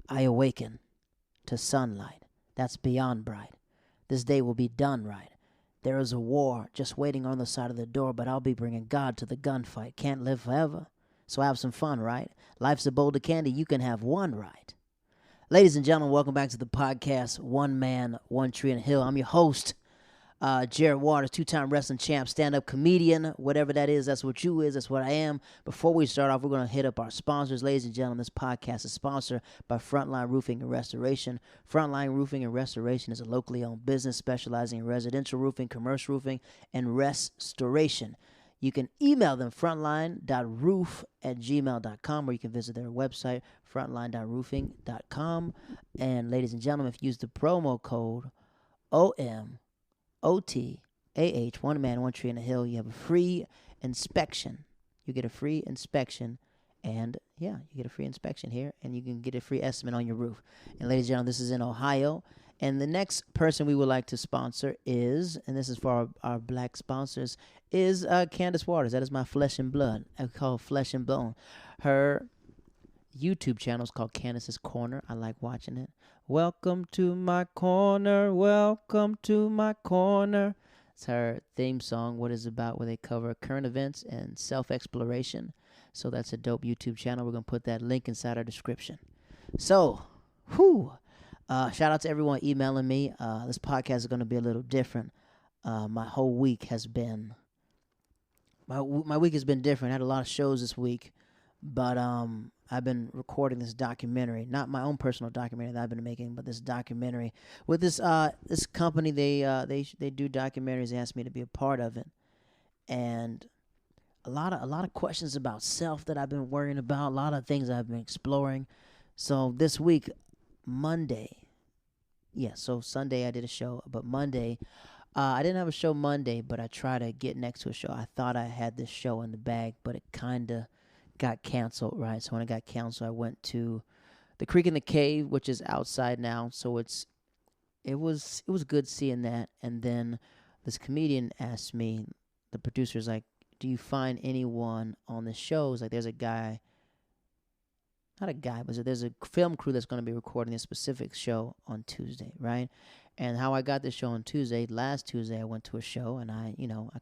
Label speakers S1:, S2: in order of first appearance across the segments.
S1: I awaken to sunlight that's beyond bright. This day will be done right. There is a war just waiting on the side of the door, but I'll be bringing God to the gunfight. Can't live forever, so have some fun, right? Life's a bowl of candy, you can have one right. Ladies and gentlemen, welcome back to the podcast, One Man, One Tree and Hill. I'm your host, Jared Waters, two-time wrestling champ, stand-up comedian, whatever that is, that's what you is, that's what I am. Before we start off, we're going to hit up our sponsors. Ladies and gentlemen, this podcast is sponsored by Frontline Roofing and Restoration. Frontline Roofing and Restoration is a locally owned business specializing in residential roofing, commercial roofing, and restoration. You can email them frontline.roof@gmail.com, or you can visit their website, frontline.roofing.com. And ladies and gentlemen, if you use the promo code OMOTAH, One Man, One Tree and a Hill, you have a free inspection. You get a free inspection, and you get a free inspection here, and you can get a free estimate on your roof. And ladies and gentlemen, this is in Ohio. And the next person we would like to sponsor is, and this is for our black sponsors, is Candace Waters. That is my flesh and blood. I call Flesh and Bone. Her YouTube channel is called Candace's Corner. I like watching it. Welcome to my corner. Welcome to my corner. It's her theme song, what is about, where they cover current events and self-exploration. So that's a dope YouTube channel. We're going to put that link inside our description. So, shout out to everyone emailing me. This podcast is going to be a little different. My whole week has been my week has been different. I had a lot of shows this week, but I've been recording this documentary, not my own personal documentary that I've been making, but this documentary with this company. They do documentaries. They asked me to be a part of it, and a lot of questions about self that I've been worrying about. A lot of things I've been exploring. So this week, Monday. So Sunday I did a show, but Monday, I didn't have a show Monday, but I tried to get next to a show. I thought I had this show in the bag, but it kind of got canceled, right? So when it got canceled, I went to the Creek in the Cave, which is outside now. So it was good seeing that. And then this comedian asked me, the producer's like, do you find anyone on the shows? Like, there's a guy. Not a guy, but there's a film crew that's going to be recording this specific show on Tuesday, right? And how I got this show on Tuesday, last Tuesday I went to a show, and I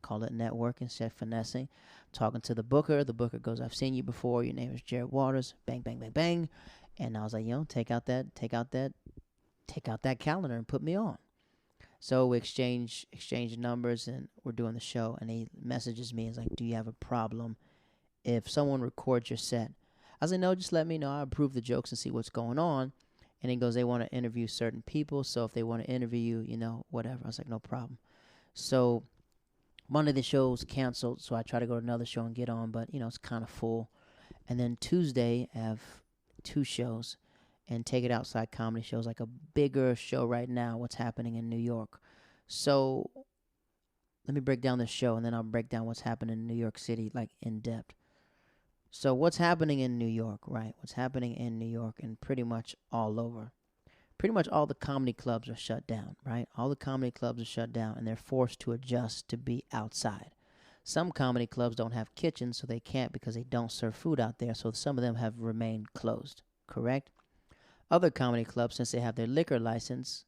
S1: called it networking instead of finessing. Talking to the booker. The booker goes, I've seen you before. Your name is Jared Waters. Bang, bang, bang, bang. And I was like, take out that calendar and put me on. So we exchange numbers, and we're doing the show, and he messages me. He's like, do you have a problem if someone records your set? I was like, no, just let me know. I'll approve the jokes and see what's going on. And he goes, they want to interview certain people. So if they want to interview you, whatever. I was like, no problem. So Monday the show's canceled. So I try to go to another show and get on. But, it's kind of full. And then Tuesday I have 2 shows. And Take It Outside comedy shows, like a bigger show right now, what's happening in New York. So let me break down this show, and then I'll break down what's happening in New York City, like in depth. So what's happening in New York, right? What's happening in New York and pretty much all over. Pretty much all the comedy clubs are shut down, right? All the comedy clubs are shut down, and they're forced to adjust to be outside. Some comedy clubs don't have kitchens, so they can't because they don't serve food out there, so some of them have remained closed, correct? Other comedy clubs, since they have their liquor license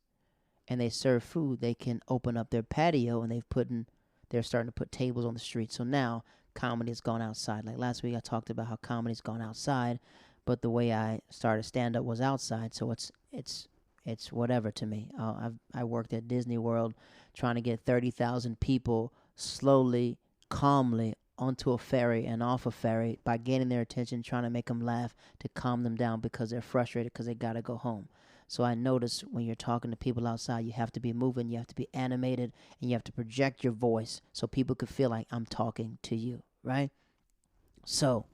S1: and they serve food, they can open up their patio, and they're starting to put tables on the street. So now comedy has gone outside. Like last week I talked about how comedy's gone outside, but the way I started stand-up was outside, so it's whatever to me. I worked at Disney World trying to get 30,000 people slowly, calmly onto a ferry and off a ferry by gaining their attention, trying to make them laugh to calm them down because they're frustrated because they got to go home. So I noticed when you're talking to people outside, you have to be moving, you have to be animated, and you have to project your voice so people could feel like I'm talking to you, right? So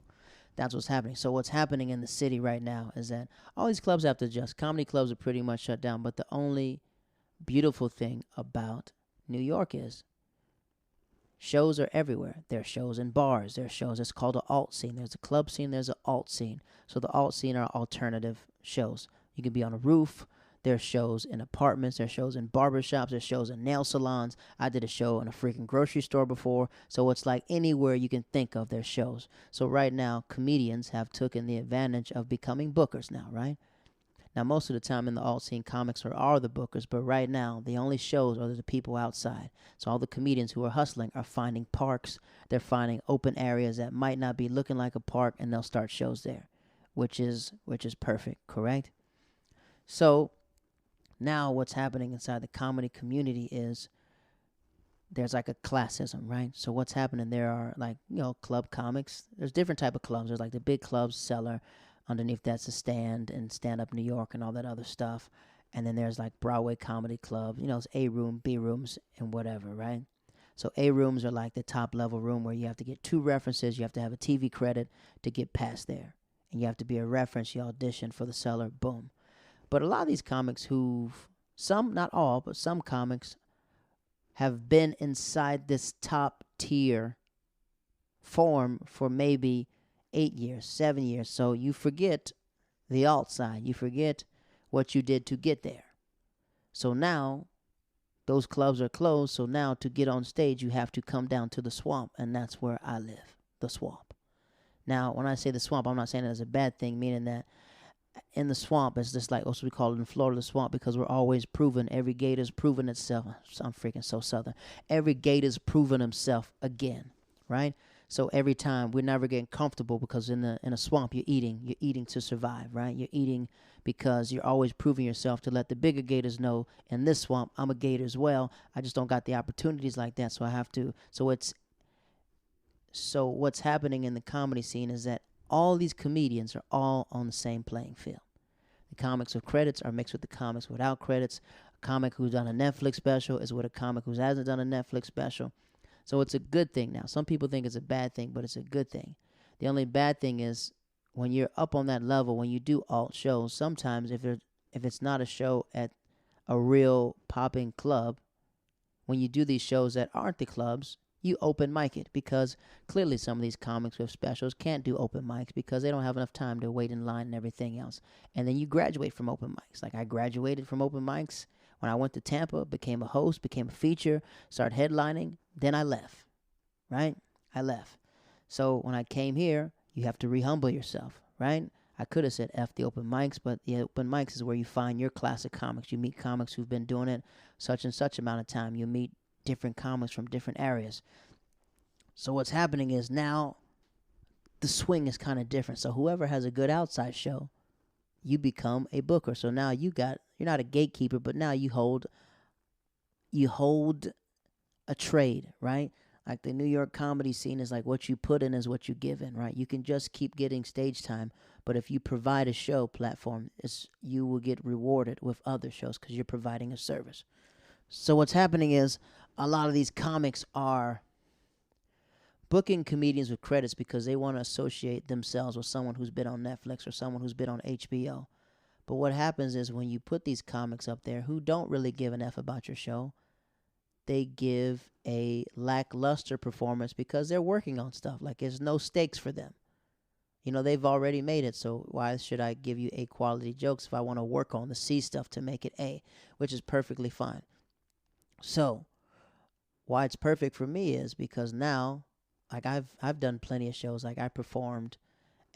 S1: that's what's happening. So what's happening in the city right now is that all these clubs have to adjust. Comedy clubs are pretty much shut down, but the only beautiful thing about New York is shows are everywhere. There are shows in bars. There are shows. It's called an alt scene. There's a club scene. There's an alt scene. So the alt scene are alternative shows. You can be on a roof. There are shows in apartments. There are shows in barbershops. There are shows in nail salons. I did a show in a freaking grocery store before. So it's like anywhere you can think of, there's shows. So right now, comedians have taken the advantage of becoming bookers now, right? Now, most of the time in the alt scene, comics are the bookers, but right now, the only shows are the people outside. So all the comedians who are hustling are finding parks. They're finding open areas that might not be looking like a park, and they'll start shows there, which is perfect, correct? So now what's happening inside the comedy community is there's like a classism, right? So what's happening? There are like club comics. There's different type of clubs. There's like the big clubs, Cellar. Underneath that's the Stand and Stand Up New York and all that other stuff. And then there's like Broadway comedy club. It's A room, B rooms, and whatever, right? So A rooms are like the top level room where you have to get 2 references. You have to have a TV credit to get past there, and you have to be a reference. You audition for the Cellar, boom. But a lot of these comics some, not all, but some comics have been inside this top tier form for maybe 8 years, 7 years. So you forget the alt side. You forget what you did to get there. So now those clubs are closed. So now to get on stage, you have to come down to the swamp. And that's where I live, the swamp. Now, when I say the swamp, I'm not saying it as a bad thing, meaning that in the swamp, it's just like what we call it in Florida, the swamp, because we're always proving. Every gator's proving itself. I'm freaking so southern. Every gator's proving himself again, right? So every time we're never getting comfortable because in a swamp you're eating to survive, right? You're eating because you're always proving yourself to let the bigger gators know in this swamp I'm a gator as well. I just don't got the opportunities like that, so I have to. So what's happening in the comedy scene is that all these comedians are all on the same playing field. The comics with credits are mixed with the comics without credits. A comic who's done a Netflix special is with a comic who hasn't done a Netflix special. So it's a good thing now. Some people think it's a bad thing, but it's a good thing. The only bad thing is when you're up on that level, when you do alt shows, sometimes if it's not a show at a real popping club, when you do these shows that aren't the clubs, you open mic it, because clearly some of these comics with specials can't do open mics because they don't have enough time to wait in line and everything else. And then you graduate from open mics. Like I graduated from open mics when I went to Tampa, became a host, became a feature, started headlining, then I left, right? I left. So when I came here, you have to re-humble yourself, right? I could have said F the open mics, but the open mics is where you find your classic comics. You meet comics who've been doing it such and such amount of time. You meet different comics from different areas. So what's happening is now the swing is kind of different. So whoever has a good outside show, you become a booker. So now you're not a gatekeeper, but now you hold a trade, right? Like the New York comedy scene is like what you put in is what you give in, right? You can just keep getting stage time, but if you provide a show platform, you will get rewarded with other shows because you're providing a service. So what's happening is a lot of these comics are booking comedians with credits because they want to associate themselves with someone who's been on Netflix or someone who's been on HBO. But what happens is when you put these comics up there who don't really give an F about your show, they give a lackluster performance because they're working on stuff. Like there's no stakes for them. They've already made it, so why should I give you A quality jokes if I want to work on the C stuff to make it A, which is perfectly fine. So why it's perfect for me is because now, like I've done plenty of shows. Like I performed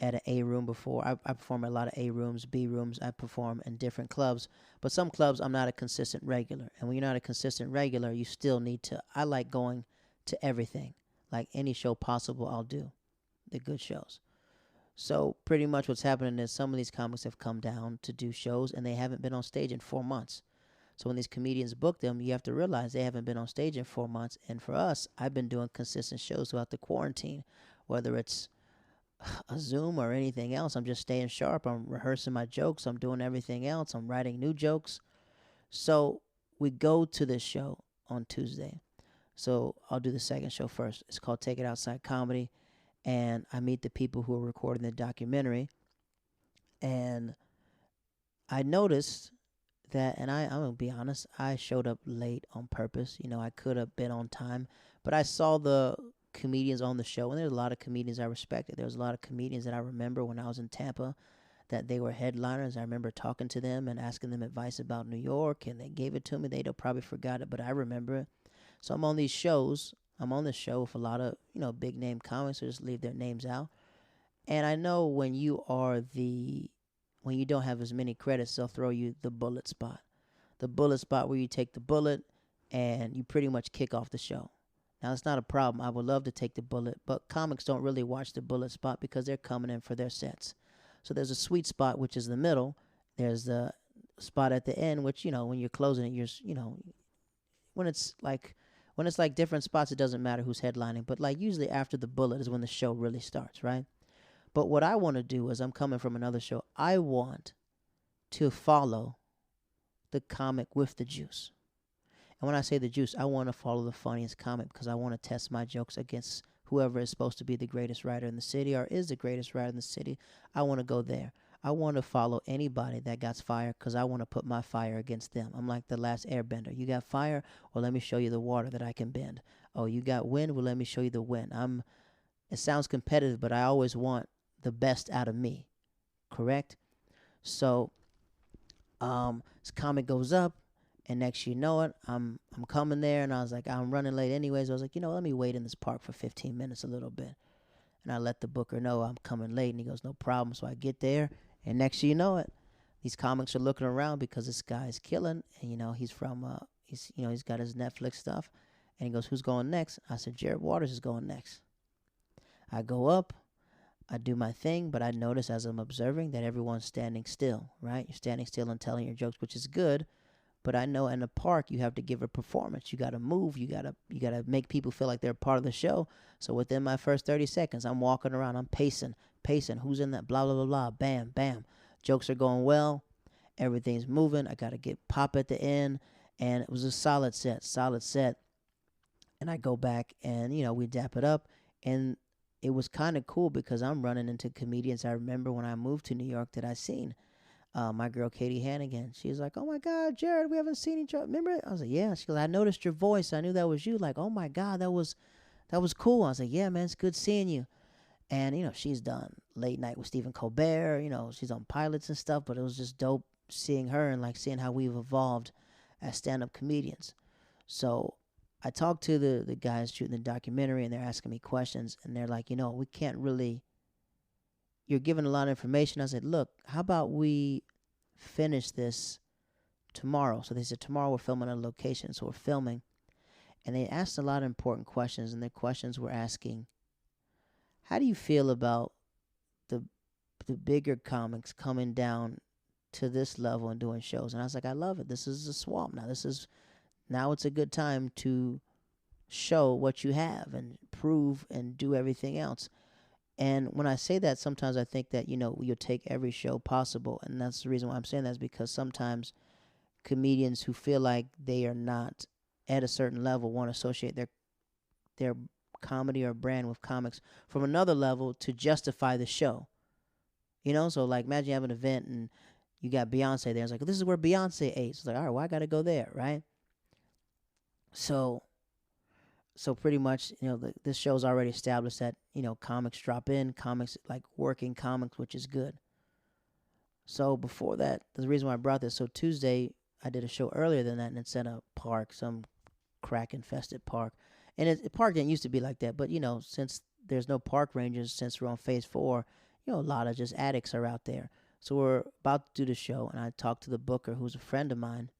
S1: at an A room before. I perform at a lot of A rooms, B rooms. I perform in different clubs. But some clubs I'm not a consistent regular. And when you're not a consistent regular, you still need to. I like going to everything. Like any show possible, I'll do the good shows. So pretty much what's happening is some of these comics have come down to do shows and they haven't been on stage in 4 months. So when these comedians book them, you have to realize they haven't been on stage in 4 months. And for us, I've been doing consistent shows throughout the quarantine, whether it's a Zoom or anything else. I'm just staying sharp. I'm rehearsing my jokes. I'm doing everything else. I'm writing new jokes. So we go to this show on Tuesday. So I'll do the second show first. It's called Take It Outside Comedy. And I meet the people who are recording the documentary. And I noticed that, and I'm going to be honest, I showed up late on purpose. I could have been on time. But I saw the comedians on the show, and there's a lot of comedians I respected. There was a lot of comedians that I remember when I was in Tampa that they were headliners. I remember talking to them and asking them advice about New York, and they gave it to me. They'd probably forgot it, but I remember it. So I'm on these shows. I'm on this show with a lot of, big name comics, so just leave their names out. And I know when you are the when you don't have as many credits, they'll throw you the bullet spot. The bullet spot where you take the bullet and you pretty much kick off the show. Now, it's not a problem. I would love to take the bullet, but comics don't really watch the bullet spot because they're coming in for their sets. So there's a sweet spot, which is the middle. There's the spot at the end, which, when you're closing it, when it's like different spots, it doesn't matter who's headlining. But like usually after the bullet is when the show really starts, right? But what I want to do is, I'm coming from another show. I want to follow the comic with the juice. And when I say the juice, I want to follow the funniest comic because I want to test my jokes against whoever is supposed to be the greatest writer in the city or is the greatest writer in the city. I want to go there. I want to follow anybody that got fire because I want to put my fire against them. I'm like the last airbender. You got fire? Well, let me show you the water that I can bend. Oh, you got wind? Well, let me show you the wind. It sounds competitive, but I always want the best out of me. Correct? So this comic goes up. And next you know it, I'm coming there, and I was like, I'm running late anyways. I was like, let me wait in this park for 15 minutes a little bit. And I let the booker know I'm coming late, and he goes, no problem. So I get there, and next you know it, these comics are looking around because this guy's killing, and he's from he's got his Netflix stuff, and he goes, who's going next? I said, Jared Waters is going next. I go up, I do my thing, but I notice as I'm observing that everyone's standing still, right? You're standing still and telling your jokes, which is good. But I know in the park you have to give a performance. You got to move. You gotta make people feel like they're part of the show. So within my first 30 seconds, I'm walking around. I'm pacing. Who's in that? Blah, blah, blah, blah. Bam, bam. Jokes are going well. Everything's moving. I got to get pop at the end. And it was a solid set. And I go back and, we dap it up. And it was kind of cool because I'm running into comedians I remember when I moved to New York that I seen. My girl Katie Hannigan, she's like, oh my God, Jared, we haven't seen each other. Remember it? I was like, yeah. She goes, I noticed your voice. I knew that was you. Like, oh my God, that was cool. I was like, yeah, man, it's good seeing you. And, she's done Late Night with Stephen Colbert. She's on pilots and stuff, but it was just dope seeing her and like seeing how we've evolved as stand-up comedians. So I talked to the guys shooting the documentary, and they're asking me questions, and they're like, we can't really, you're giving a lot of information. I said, look, how about we finish this tomorrow? So they said, tomorrow we're filming on a location. So we're filming. And they asked a lot of important questions. And their questions were asking, how do you feel about the bigger comics coming down to this level and doing shows? And I was like, I love it. This is a swamp now. Now it's a good time to show what you have and prove and do everything else. And when I say that, sometimes I think that, you'll take every show possible. And that's the reason why I'm saying that, is because sometimes comedians who feel like they are not at a certain level want to associate their comedy or brand with comics from another level to justify the show. So like imagine you have an event and you got Beyonce there. It's like, this is where Beyonce ate. It's like, all right, well, I got to go there, right? So pretty much, this show's already established that, comics drop in, comics like working comics, which is good. So before that, the reason why I brought this, so Tuesday, I did a show earlier than that, and it's at a park, some crack-infested park. And the park didn't used to be like that, but, since there's no park rangers, since we're on phase 4, a lot of just addicts are out there. So we're about to do the show, and I talked to the booker, who's a friend of mine.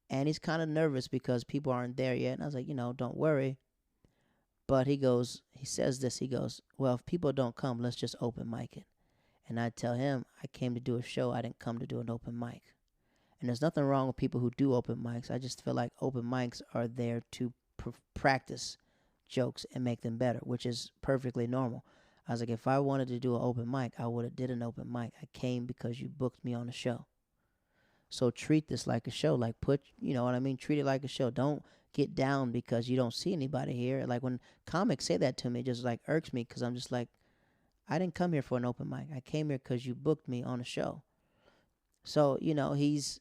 S1: And he's kind of nervous because people aren't there yet. And I was like, don't worry. But he says this, well, if people don't come, let's just open mic it. And I tell him, I came to do a show. I didn't come to do an open mic. And there's nothing wrong with people who do open mics. I just feel like open mics are there to practice jokes and make them better, which is perfectly normal. I was like, if I wanted to do an open mic, I would have did an open mic. I came because you booked me on a show. So treat this like a show. Like treat it like a show. Don't get down because you don't see anybody here. Like when comics say that to me, it just like irks me because I'm just like, I didn't come here for an open mic. I came here because you booked me on a show. So, he's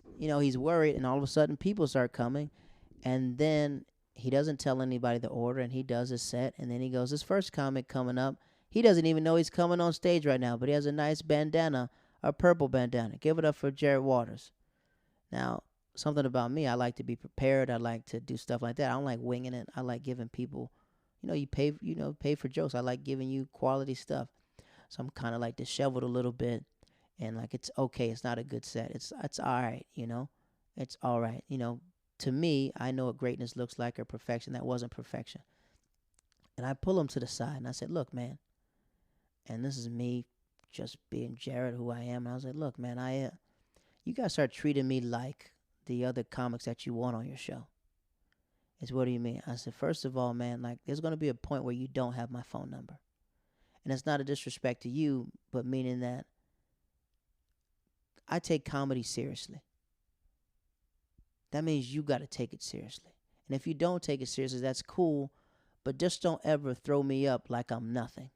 S1: worried, and all of a sudden people start coming, and then he doesn't tell anybody the order, and he does his set, and then he goes, this first comic coming up, he doesn't even know he's coming on stage right now, but he has a nice bandana, a purple bandana. Give it up for Jared Waters. Now, something about me, I like to be prepared. I like to do stuff like that. I don't like winging it. I like giving people, you pay for jokes. I like giving you quality stuff. So I'm kind of like disheveled a little bit. and like it's okay. It's not a good set. It's all right. It's all right. To me, I know what greatness looks like or perfection. That wasn't perfection. And I pull him to the side and I said, look, man, and this is me just being Jared, who I am. And I was like, look, man, you guys start treating me like the other comics that you want on your show. It's what do you mean? I said, first of all, man, like there's going to be a point where you don't have my phone number. And it's not a disrespect to you, but meaning that I take comedy seriously. That means you got to take it seriously. And if you don't take it seriously, that's cool, but just don't ever throw me up like I'm nothing.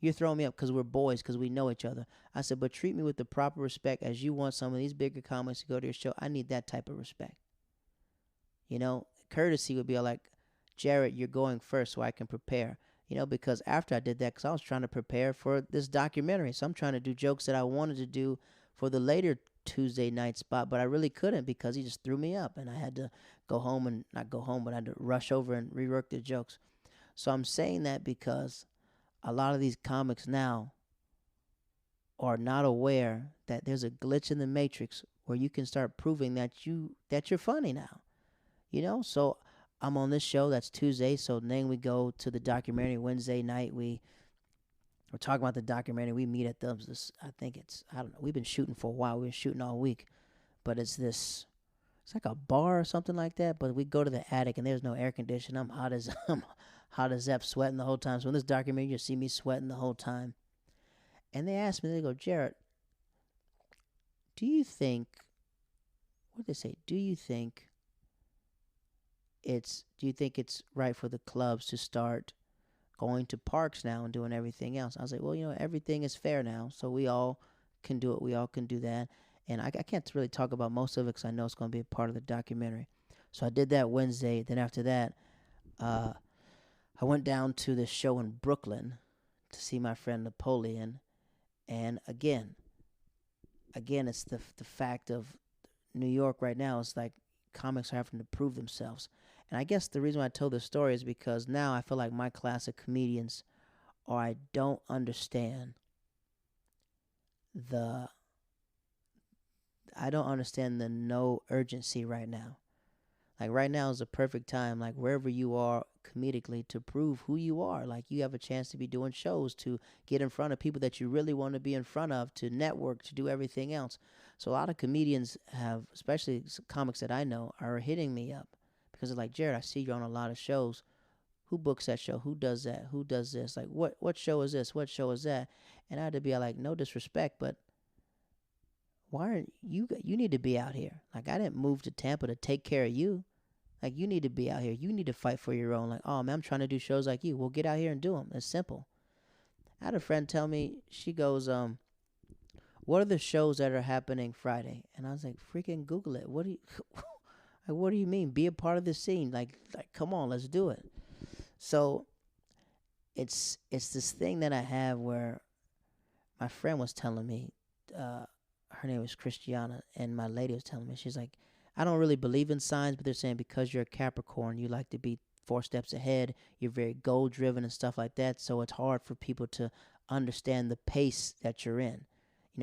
S1: You're throwing me up because we're boys, because we know each other. I said, but treat me with the proper respect as you want some of these bigger comics to go to your show. I need that type of respect. Courtesy would be like, Jared, you're going first so I can prepare. Because after I did that, because I was trying to prepare for this documentary. So I'm trying to do jokes that I wanted to do for the later Tuesday night spot, but I really couldn't because he just threw me up. And I had to go home and not go home, but I had to rush over and rework the jokes. So I'm saying that because a lot of these comics now are not aware that there's a glitch in the matrix where you can start proving that you're funny now. So I'm on this show that's Tuesday, so then we go to the documentary Wednesday night. We're talking about the documentary. We meet at I don't know, we've been shooting for a while. We've been shooting all week, but it's like a bar or something like that. But we go to the attic and there's no air conditioning. I'm hot as Zep, sweating the whole time. So in this documentary, you see me sweating the whole time. And they asked me, they go, Jared, do you think, what did they say? Do you think it's right for the clubs to start going to parks now and doing everything else? I was like, well, everything is fair now, so we all can do it. We all can do that. And I can't really talk about most of it because I know it's going to be a part of the documentary. So I did that Wednesday. Then after that, I went down to this show in Brooklyn to see my friend Napoleon. And again, it's the fact of New York right now. It's like comics are having to prove themselves. And I guess the reason why I told this story is because now I feel like my class of comedians, or I don't understand the no urgency right now. Like right now is the perfect time, like wherever you are comedically, to prove who you are. Like you have a chance to be doing shows, to get in front of people that you really want to be in front of, to network, to do everything else. So a lot of comedians have, especially comics that I know, are hitting me up because they're like, Jared, I see you're on a lot of shows. Who books that show? Who does that? Who does this? Like what show is this? What show is that? And I had to be like, no disrespect, but why aren't you need to be out here. Like I didn't move to Tampa to take care of you. Like you need to be out here. You need to fight for your own. Like, oh man, I'm trying to do shows like you. Well, get out here and do them. It's simple. I had a friend tell me, she goes, what are the shows that are happening Friday? And I was like, freaking Google it. What do you mean? Be a part of the scene. Like come on, let's do it. So it's this thing that I have where my friend was telling me, her name was Christiana, and my lady was telling me, she's like, I don't really believe in signs, but they're saying because you're a Capricorn, you like to be 4 steps ahead. You're very goal driven and stuff like that. So it's hard for people to understand the pace that you're in.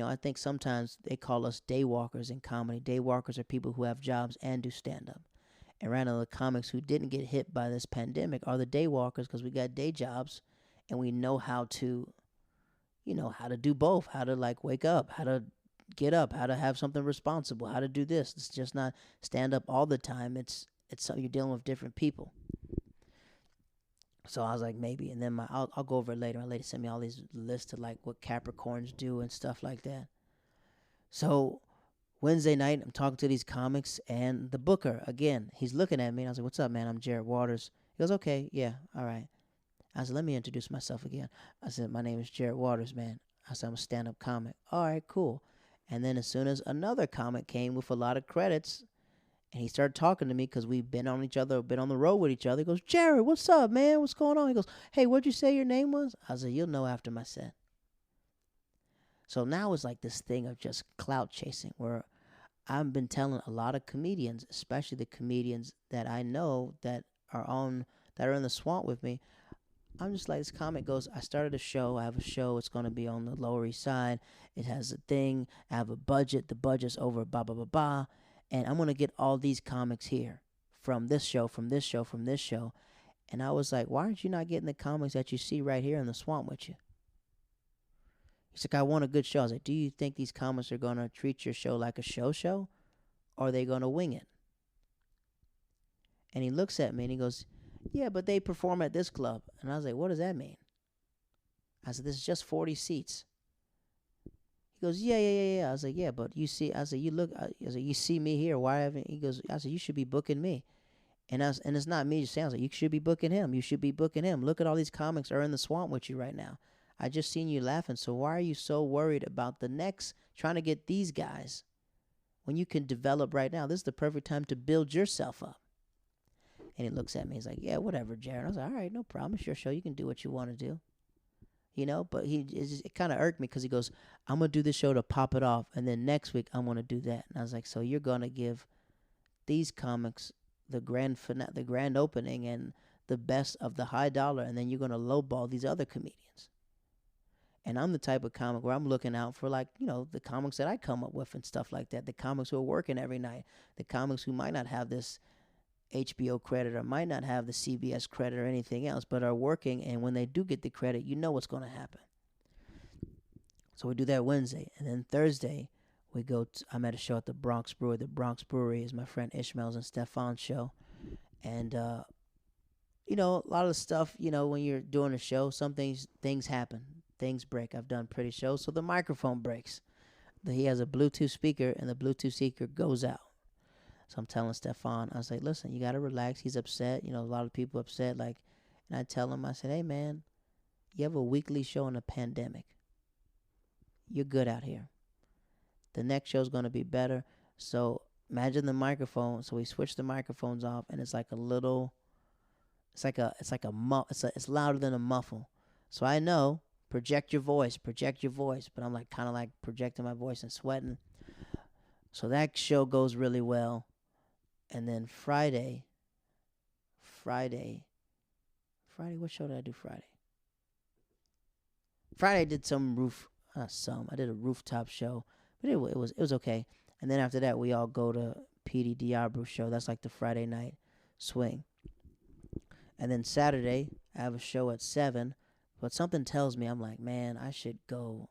S1: I think sometimes they call us day walkers in comedy. Day walkers are people who have jobs and do stand up. And right now, the comics who didn't get hit by this pandemic are the day walkers because we got day jobs and we know how to, how to do both, how to like wake up, how to get up, how to have something responsible, how to do this. It's just not stand up all the time. It's something you're dealing with different people. So I was like, maybe. And then I'll go over it later. My lady sent me all these lists of like what Capricorns do and stuff like that. So Wednesday night, I'm talking to these comics, and the booker, again, he's looking at me, and I was like, what's up, man? I'm Jared Waters. He goes, okay, yeah, all right. I said, let me introduce myself again. I said, my name is Jared Waters, man. I said, I'm a stand-up comic. All right, cool. And then as soon as another comic came with a lot of credits, and he started talking to me because we've been on the road with each other. He goes, Jared, what's up, man? What's going on? He goes, hey, what'd you say your name was? I said, you'll know after my set. So now it's like this thing of just clout chasing where I've been telling a lot of comedians, especially the comedians that I know that are in the swamp with me, I'm just like, this comic goes, I started a show. I have a show. It's going to be on the Lower East Side. It has a thing. I have a budget. The budget's over, blah, blah, blah, blah. And I'm going to get all these comics here from this show, from this show, from this show. And I was like, why aren't you not getting the comics that you see right here in the swamp with you? He's like, I want a good show. I was like, do you think these comics are going to treat your show like a show? Or are they going to wing it? And he looks at me and he goes, yeah, but they perform at this club. And I was like, what does that mean? I said, this is just 40 seats. He goes, yeah. I was like, yeah, but you see, I said, you look, I said, you see me here. Why haven't, he goes, I said, you should be booking me. And it's not me just saying, I was like, you should be booking him. You should be booking him. Look at all these comics are in the swamp with you right now. I just seen you laughing. So why are you so worried about the next, trying to get these guys when you can develop right now? This is the perfect time to build yourself up. And he looks at me. He's like, yeah, whatever, Jared. I was like, all right, no problem. It's your show. You can do what you want to do. You know, but it kind of irked me because he goes, I'm going to do this show to pop it off. And then next week, I'm going to do that. And I was like, so you're going to give these comics the grand opening and the best of the high dollar. And then you're going to lowball these other comedians. And I'm the type of comic where I'm looking out for, like, you know, the comics that I come up with and stuff like that. The comics who are working every night. The comics who might not have this HBO credit or might not have the CBS credit or anything else, but are working, and when they do get the credit, you know what's going to happen. So we do that Wednesday, and then Thursday I'm at a show at the Bronx Brewery. The Bronx Brewery is my friend Ishmael's and Stefan's show, and you know, a lot of the stuff, you know, when you're doing a show, some things happen, things break. I've done pretty shows, so the microphone breaks. He has a Bluetooth speaker, and the Bluetooth speaker goes out. So I'm telling Stefan, I was like, listen, you got to relax. He's upset. You know, a lot of people upset. Like, and I tell him, I said, hey, man, you have a weekly show in a pandemic. You're good out here. The next show's going to be better. So imagine the microphone. So we switch the microphones off, and it's like a little, it's louder than a muffle. So I know, project your voice. But I'm like kind of like projecting my voice and sweating. So that show goes really well. And then Friday, what show did I do Friday? Friday I did I did a rooftop show, but it was okay. And then after that, we all go to PD Diablo's show. That's like the Friday night swing. And then Saturday, I have a show at 7, but something tells me, I'm like, man, I should go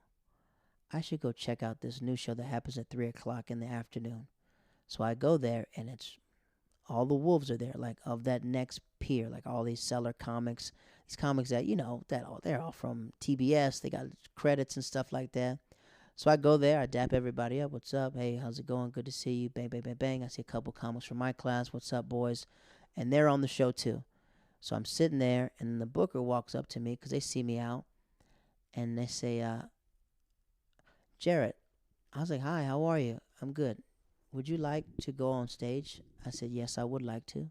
S1: check out this new show that happens at 3 o'clock in the afternoon. So I go there, and it's all the wolves are there, like of that next peer, like all these seller comics, these comics that, you know, they're all from TBS. They got credits and stuff like that. So I go there, I dap everybody up. What's up? Hey, how's it going? Good to see you. Bang, bang, bang, bang. I see a couple comics from my class. What's up, boys? And they're on the show too. So I'm sitting there, and the booker walks up to me because they see me out, and they say, Jarrett. I was like, hi, how are you? I'm good. Would you like to go on stage? I said, yes, I would like to.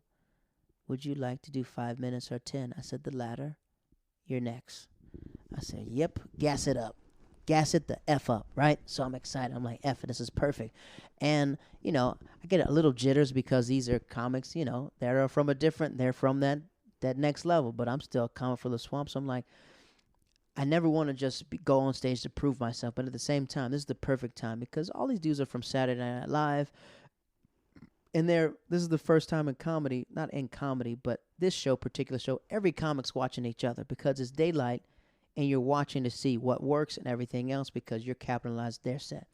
S1: Would you like to do 5 minutes or 10? I said, the latter. You're next. I said, yep, gas it up. Gas it the F up, right? So I'm excited. I'm like, F it, this is perfect. And, you know, I get a little jitters because these are comics, you know, they're from that next level, but I'm still a comic for the swamp. So I'm like, I never want to just go on stage to prove myself, but at the same time, this is the perfect time because all these dudes are from Saturday Night Live, and this is the first time in comedy, not in comedy, but this particular show, every comic's watching each other because it's daylight, and you're watching to see what works and everything else because you're capitalized their set.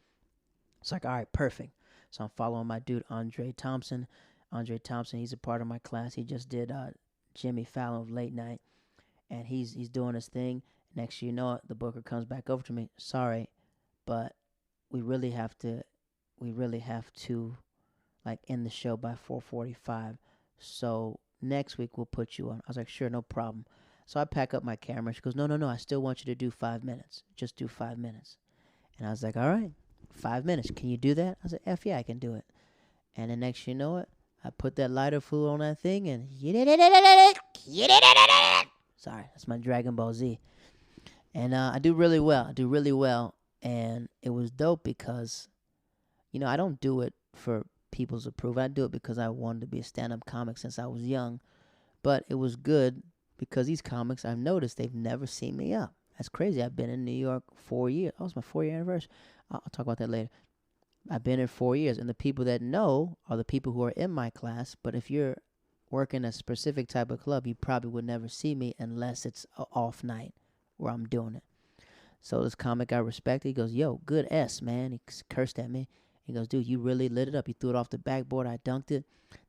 S1: It's like, all right, perfect. So I'm following my dude, Andre Thompson. He's a part of my class. He just did Jimmy Fallon of Late Night, and he's doing his thing. Next you know it, the booker comes back over to me. Sorry, but we really have to like end the show by 4:45. So next week we'll put you on. I was like, sure, no problem. So I pack up my camera. She goes, no, I still want you to do 5 minutes. Just do 5 minutes. And I was like, all right, 5 minutes. Can you do that? I said, F yeah, I can do it. And the next you know it, I put that lighter fluid on that thing and sorry, that's my Dragon Ball Z. And I do really well. And it was dope because, you know, I don't do it for people's approval. I do it because I wanted to be a stand-up comic since I was young. But it was good because these comics, I've noticed they've never seen me up. That's crazy. I've been in New York 4 years. Oh, it's my 4 year anniversary. I'll talk about that later. I've been here 4 years, and the people that know are the people who are in my class. But if you're working a specific type of club, you probably would never see me unless it's an off night where I'm doing it. So this comic I respect, he goes, "Yo, good S, man." He cursed at me. He goes, "Dude, you really lit it up. You threw it off the backboard. I dunked it."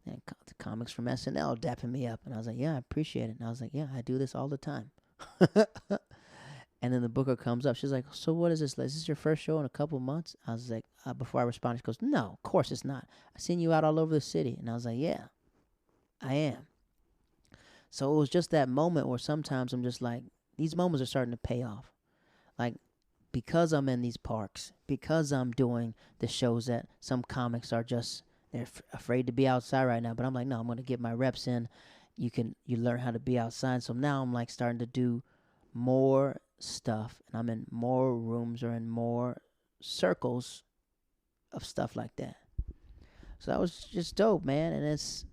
S1: And the comics from SNL dapping me up. And I was like, "Yeah, I appreciate it." And I was like, "Yeah, I do this all the time." And then the booker comes up. She's like, "So what is this? Is this your first show in a couple months?" I was like, before I responded, she goes, "No, of course it's not. I've seen you out all over the city." And I was like, "Yeah, I am." So it was just that moment where sometimes I'm just like, these moments are starting to pay off. Like, because I'm in these parks, because I'm doing the shows that some comics are just, they're afraid to be outside right now. But I'm like, no, I'm going to get my reps in. You learn how to be outside. So now I'm like starting to do more stuff, and I'm in more rooms or in more circles of stuff like that. So that was just dope, man. And it's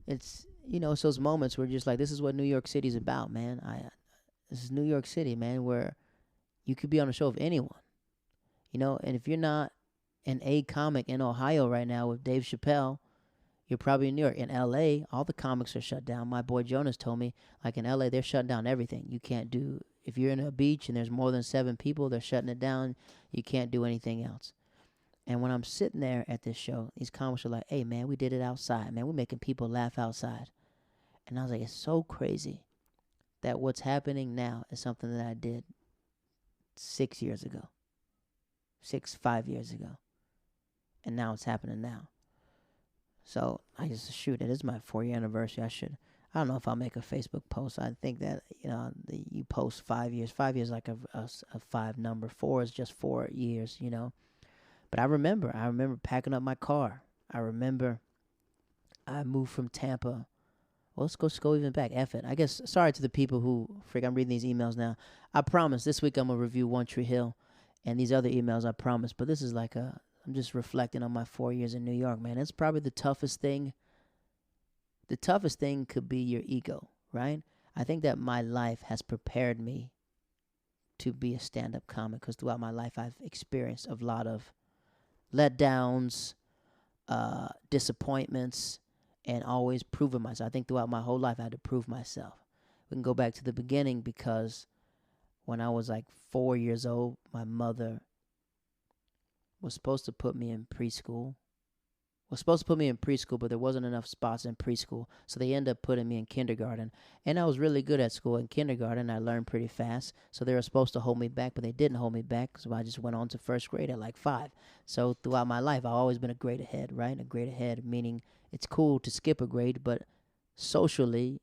S1: it's those moments where you're just like, this is what New York City's about, man. This is New York City, man, where you could be on a show of anyone, and if you're not an A comic in Ohio right now with Dave Chappelle, you're probably in New York. In LA, all the comics are shut down. My boy Jonas told me, like, in LA, they're shutting down everything. You can't do, if you're in a beach and there's more than 7 people, they're shutting it down. You can't do anything else. And when I'm sitting there at this show, these comics are like, "Hey, man, we did it outside, man. We're making people laugh outside." And I was like, it's so crazy that what's happening now is something that I did 6 years ago, 5 years ago. And now it's happening now. So I just, shoot, it is my 4 year anniversary. I don't know if I'll make a Facebook post. I think that, you post 5 years. 5 years like a 5 number. 4 is just 4 years, But I remember packing up my car. I remember I moved from Tampa. Well, let's go even back. F it. I guess, sorry to the people who, I'm reading these emails now. I promise this week I'm going to review One Tree Hill and these other emails, I promise. But this is like I'm just reflecting on my 4 years in New York, man. It's probably the toughest thing. The toughest thing could be your ego, right? I think that my life has prepared me to be a stand-up comic, because throughout my life I've experienced a lot of letdowns, disappointments, and always proving myself. I think throughout my whole life I had to prove myself. We can go back to the beginning, because when I was like 4 years old, my mother was supposed to put me in preschool. But there wasn't enough spots in preschool, so they ended up putting me in kindergarten. And I was really good at school in kindergarten. I learned pretty fast, so they were supposed to hold me back, but they didn't hold me back, so I just went on to first grade at like 5. So throughout my life, I've always been a grade ahead, right? A grade ahead, meaning it's cool to skip a grade, but socially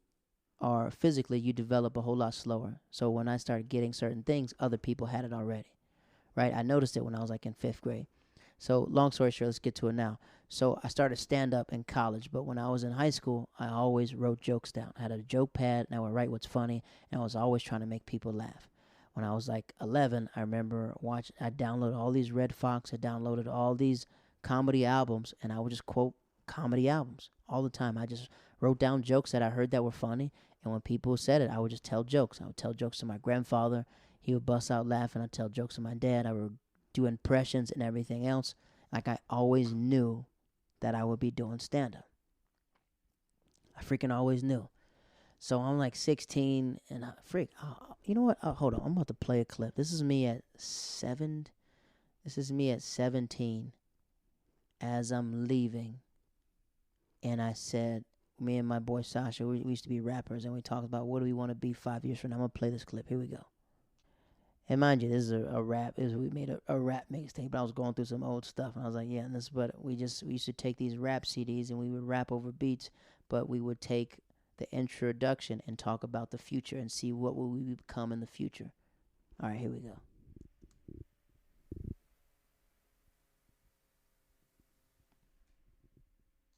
S1: or physically, you develop a whole lot slower. So when I started getting certain things, other people had it already, right? I noticed it when I was like in 5th grade. So long story short, let's get to it now. So I started stand-up in college, but when I was in high school, I always wrote jokes down. I had a joke pad, and I would write what's funny, and I was always trying to make people laugh. When I was like 11, I remember I downloaded all these Red Fox, I downloaded all these comedy albums, and I would just quote comedy albums all the time. I just wrote down jokes that I heard that were funny, and when people said it, I would just tell jokes. I would tell jokes to my grandfather. He would bust out laughing. I'd tell jokes to my dad. I would do impressions and everything else. Like, I always knew that I would be doing stand-up. I freaking always knew. So I'm like 16, and you know what? Hold on. I'm about to play a clip. This is me at 17 as I'm leaving. And I said, me and my boy Sasha, we used to be rappers, and we talked about what do we want to be 5 years from now. I'm going to play this clip. Here we go. And mind you, this is a rap. We made a rap mixtape, but I was going through some old stuff, and I was like, yeah, and this. But we used to take these rap CDs, and we would rap over beats, but we would take the introduction and talk about the future and see what will we become in the future. All right, here we go.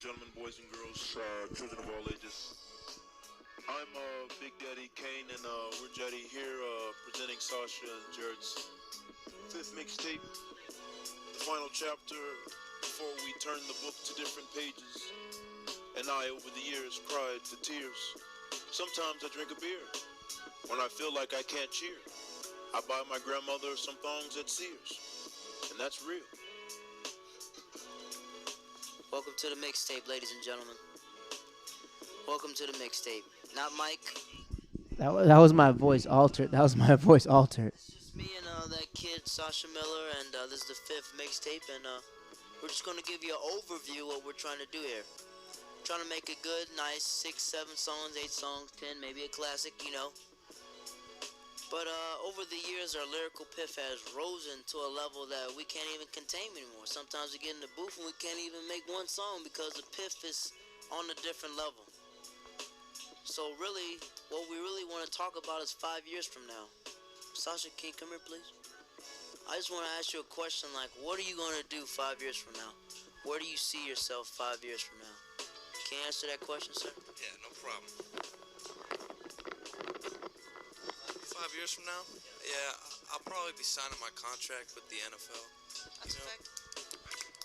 S2: Gentlemen, boys and girls, children of all ages. I'm Big Daddy Kane, and we're Jetty here presenting Sasha and Jared's 5th mixtape, the final chapter before we turn the book to different pages. And I, over the years, cried the tears Sometimes I drink a beer. When I feel like I can't cheer, I buy my grandmother some thongs at Sears. And that's real.
S3: Welcome to the mixtape, ladies and gentlemen. Welcome to the mixtape. Not Mike.
S1: That was my voice altered. That was my voice altered.
S3: It's just me and that kid, Sasha Miller, and this is the 5th mixtape, and we're just going to give you an overview of what we're trying to do here. Trying to make it good, nice, 6, 7 songs, 8 songs, 10, maybe a classic, you know. But over the years, our lyrical piff has risen to a level that we can't even contain anymore. Sometimes we get in the booth and we can't even make one song because the piff is on a different level. So really, what we really want to talk about is 5 years from now. Sasha, can you come here, please? I just want to ask you a question like, what are you going to do 5 years from now? Where do you see yourself 5 years from now? Can you answer that question, sir?
S4: Yeah, no problem. 5 years from now? Yeah, I'll probably be signing my contract with the NFL.
S3: That's a fact.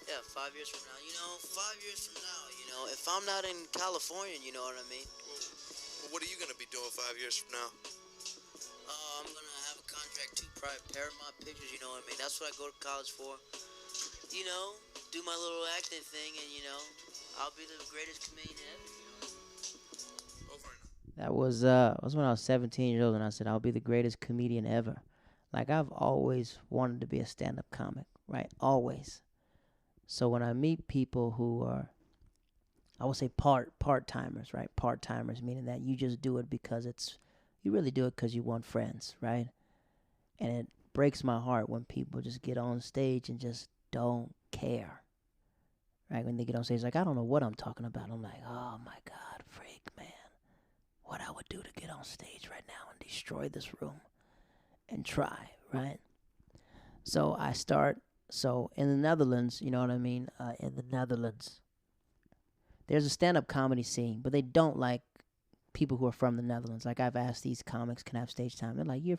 S3: Yeah, 5 years from now. 5 years from now, if I'm not in California, you know what I mean?
S4: Well, what are you going to be doing 5 years from now?
S3: I'm going to have a contract to prepare my pictures, you know what I mean? That's what I go to college for. Do my little acting thing, and, I'll be the greatest comedian ever,
S4: Over and out.
S1: That was when I was 17 years old, and I said I'll be the greatest comedian ever. Like I've always wanted to be a stand-up comic, right? Always. So when I meet people who are, I would say part-timers, right? Part-timers, meaning that you just do it because you really do it because you want friends, right? And it breaks my heart when people just get on stage and just don't care, right? When they get on stage, like, I don't know what I'm talking about. I'm like, oh my God, freak, man. What I would do to get on stage right now and destroy this room and try, right? So in the Netherlands, you know what I mean? In the Netherlands, there's a stand-up comedy scene, but they don't like people who are from the Netherlands. Like I've asked these comics, can I have stage time? They're like, you're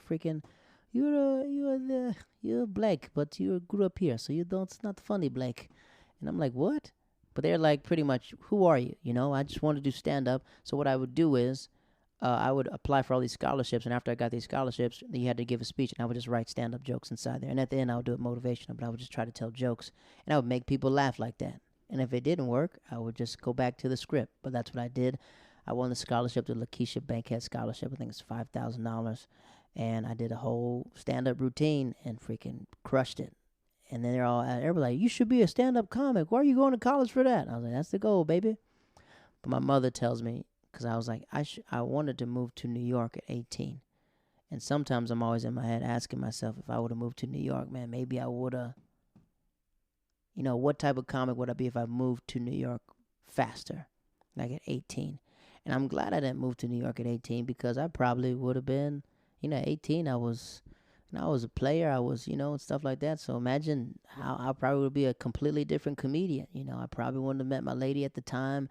S1: black, but you grew up here, so it's not funny, black. And I'm like, what? But they're like, pretty much, who are you? I just want to do stand-up. So what I would do is, I would apply for all these scholarships, and after I got these scholarships, you had to give a speech, and I would just write stand-up jokes inside there. And at the end, I would do it motivational, but I would just try to tell jokes, and I would make people laugh like that. And if it didn't work, I would just go back to the script. But that's what I did. I won the scholarship, the Lakeisha Bankhead Scholarship. I think it's $5,000. And I did a whole stand-up routine and freaking crushed it. And then everybody like, you should be a stand-up comic. Why are you going to college for that? I was like, that's the goal, baby. But my mother tells me, because I was like, I wanted to move to New York at 18. And sometimes I'm always in my head asking myself, if I would have moved to New York, man, maybe I would have, what type of comic would I be if I moved to New York faster, like at 18? And I'm glad I didn't move to New York at 18 because I probably would have been, 18, I was a player, I was, and stuff like that. So imagine how I probably would be a completely different comedian. I probably wouldn't have met my lady at the time.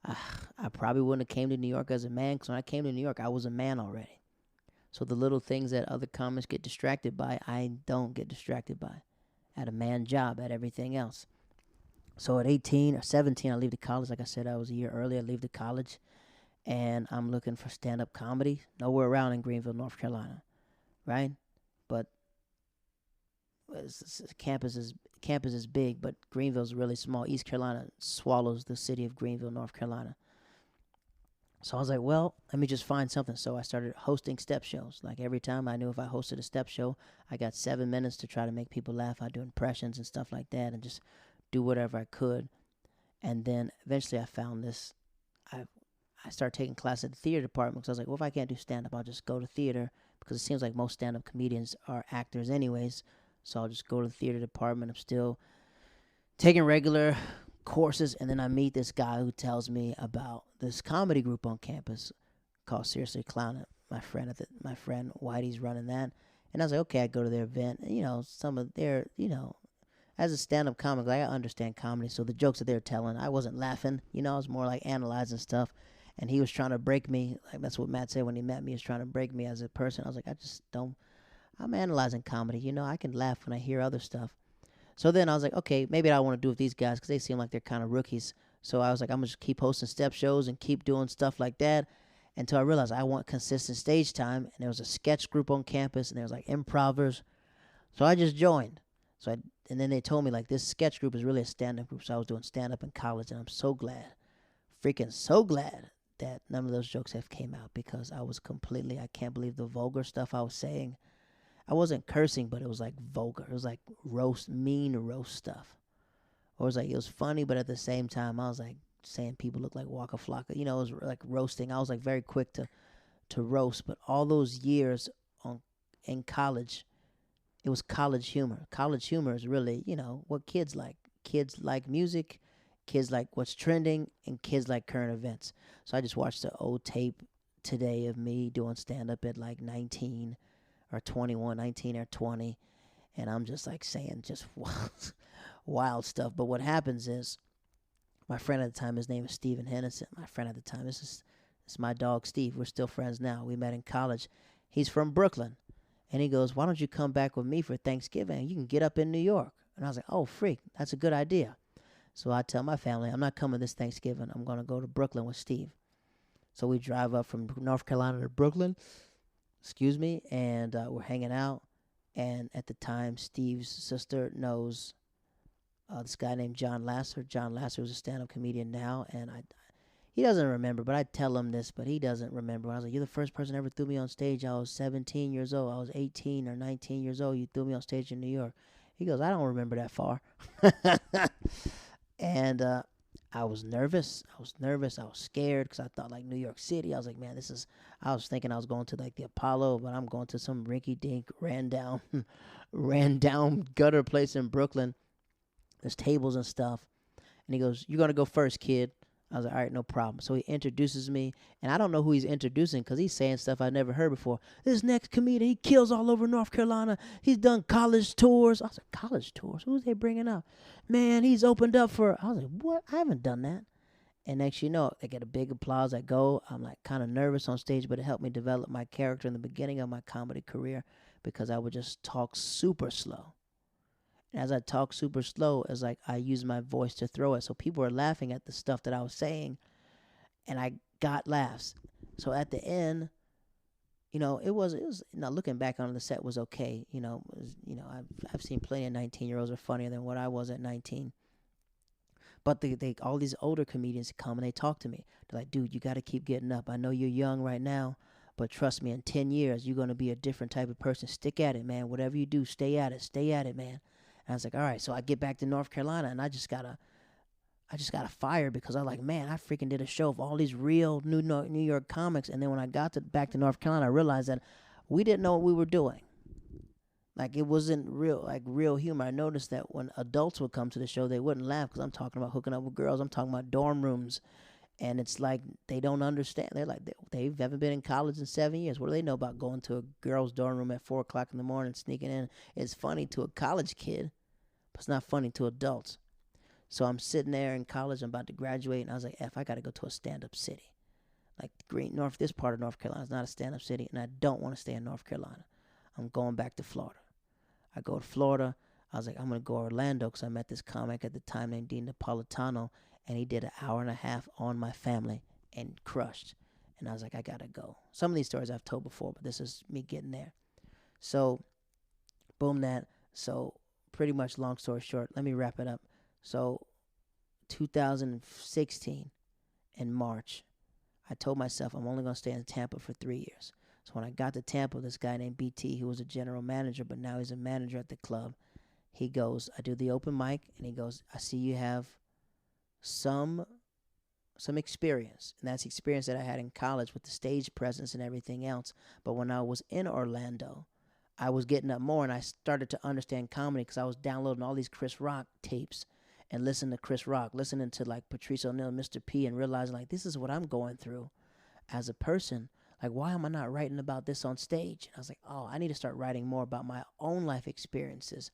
S1: I probably wouldn't have came to New York as a man, because when I came to New York, I was a man already. So the little things that other comics get distracted by, I don't get distracted by. I had a man job at everything else. So at 18 or 17, I leave the college. Like I said, I was a year early. I leave the college, and I'm looking for stand-up comedy. Nowhere around in Greenville, North Carolina, right? But campus is big, but Greenville's really small. East Carolina swallows the city of Greenville, North Carolina. So I was like, well, let me just find something. So I started hosting step shows. Like every time, I knew if I hosted a step show, I got 7 minutes to try to make people laugh. I'd do impressions and stuff like that and just do whatever I could. And then eventually I found this. I started taking class at the theater department because I was like, well, if I can't do stand-up, I'll just go to theater, because it seems like most stand-up comedians are actors anyways. So I'll just go to the theater department. I'm still taking regular courses, and then I meet this guy who tells me about this comedy group on campus called Seriously Clown. My friend Whitey's running that, and I was like, okay, I go to their event. And, some of their, as a stand-up comic, like I understand comedy, so the jokes that they're telling, I wasn't laughing. I was more like analyzing stuff, and he was trying to break me. Like that's what Matt said when he met me. He was trying to break me as a person. I was like, I just don't. I'm analyzing comedy. I can laugh when I hear other stuff. So then I was like, okay, maybe I don't want to do with these guys because they seem like they're kind of rookies. So I was like, I'm going to just keep hosting step shows and keep doing stuff like that. until I realized I want consistent stage time. And there was a sketch group on campus, and there was like improvers. So I just joined. And then they told me like this sketch group is really a stand up group. So I was doing stand up in college, and I'm so glad, freaking so glad that none of those jokes have came out because I was completely, I can't believe the vulgar stuff I was saying. I wasn't cursing, but it was like vulgar. It was like roast, mean roast stuff. Or it was like, it was funny, but at the same time, I was like saying people look like Waka Flocka. It was like roasting. I was like very quick to roast. But all those years in college, it was college humor. College humor is really, what kids like. Kids like music, kids like what's trending, and kids like current events. So I just watched the old tape today of me doing stand up at like 19 or 21, 19 or 20. And I'm just like saying just wild stuff. But what happens is my friend at the time, his name is Steven Henderson. My friend at the time, this is my dog Steve. We're still friends now. We met in college. He's from Brooklyn. And he goes, why don't you come back with me for Thanksgiving? You can get up in New York. And I was like, oh, freak, that's a good idea. So I tell my family, I'm not coming this Thanksgiving. I'm going to go to Brooklyn with Steve. So we drive up from North Carolina to Brooklyn, and we're hanging out. And at the time, Steve's sister knows this guy named John Lasser. John Lasser is a stand-up comedian now, and he doesn't remember, but I tell him this, but he doesn't remember. I was like, you're the first person ever threw me on stage. I was 17 years old. I was 18 or 19 years old. You threw me on stage in New York. He goes, I don't remember that far. And I was nervous. I was scared because I thought like New York City. I was like, man, I was thinking I was going to like the Apollo, but I'm going to some rinky-dink, ran down gutter place in Brooklyn. There's tables and stuff. And he goes, you're going to go first, kid. I was like, all right, no problem. So he introduces me, and I don't know who he's introducing because he's saying stuff I've never heard before. This next comedian, he kills all over North Carolina. He's done college tours. I was like, college tours? Who's they bringing up? Man, he's opened up for, I was like, what? I haven't done that. And next you know, I get a big applause. I go. I'm like kind of nervous on stage, but it helped me develop my character in the beginning of my comedy career because I would just talk super slow. And as I talk super slow, it's like I use my voice to throw it. So people were laughing at the stuff that I was saying, and I got laughs. So at the end, it was now looking back on the set was okay. I've seen plenty of 19-year-olds are funnier than what I was at 19. But they all these older comedians come and they talk to me. They're like, dude, you got to keep getting up. I know you're young right now, but trust me, in 10 years, you're going to be a different type of person. Stick at it, man. Whatever you do, stay at it, man. And I was like, all right. So I get back to North Carolina, and I just got a fire because I was like, man, I freaking did a show of all these real New York comics. And then when I got back to North Carolina, I realized that we didn't know what we were doing. Like, it wasn't real humor. I noticed that when adults would come to the show, they wouldn't laugh because I'm talking about hooking up with girls. I'm talking about dorm rooms. And it's like they don't understand. They're like, they haven't been in college in 7 years. What do they know about going to a girl's dorm room at 4 o'clock in the morning, sneaking in? It's funny to a college kid, but it's not funny to adults. So I'm sitting there in college. I'm about to graduate, and I was like, I got to go to a stand-up city. Like this part of North Carolina is not a stand-up city, and I don't want to stay in North Carolina. I'm going back to Florida. I go to Florida. I was like, I'm going to go to Orlando because I met this comic at the time named Dean Napolitano, and he did an hour and a half on my family and crushed. And I was like, I got to go. Some of these stories I've told before, but this is me getting there. So, boom that. So, pretty much long story short, let me wrap it up. So, 2016 in March, I told myself I'm only going to stay in Tampa for 3 years. So when I got to Tampa, this guy named BT, who was a general manager, but now he's a manager at the club, he goes, I do the open mic, and he goes, I see you have some experience. And that's the experience that I had in college with the stage presence and everything else. But when I was in Orlando, I was getting up more, and I started to understand comedy because I was downloading all these Chris Rock tapes and listening to Chris Rock, listening to like Patrice O'Neal, Mr. P, and realizing like this is what I'm going through as a person. Like, why am I not writing about this on stage? And I was like, oh, I need to start writing more about my own life experiences.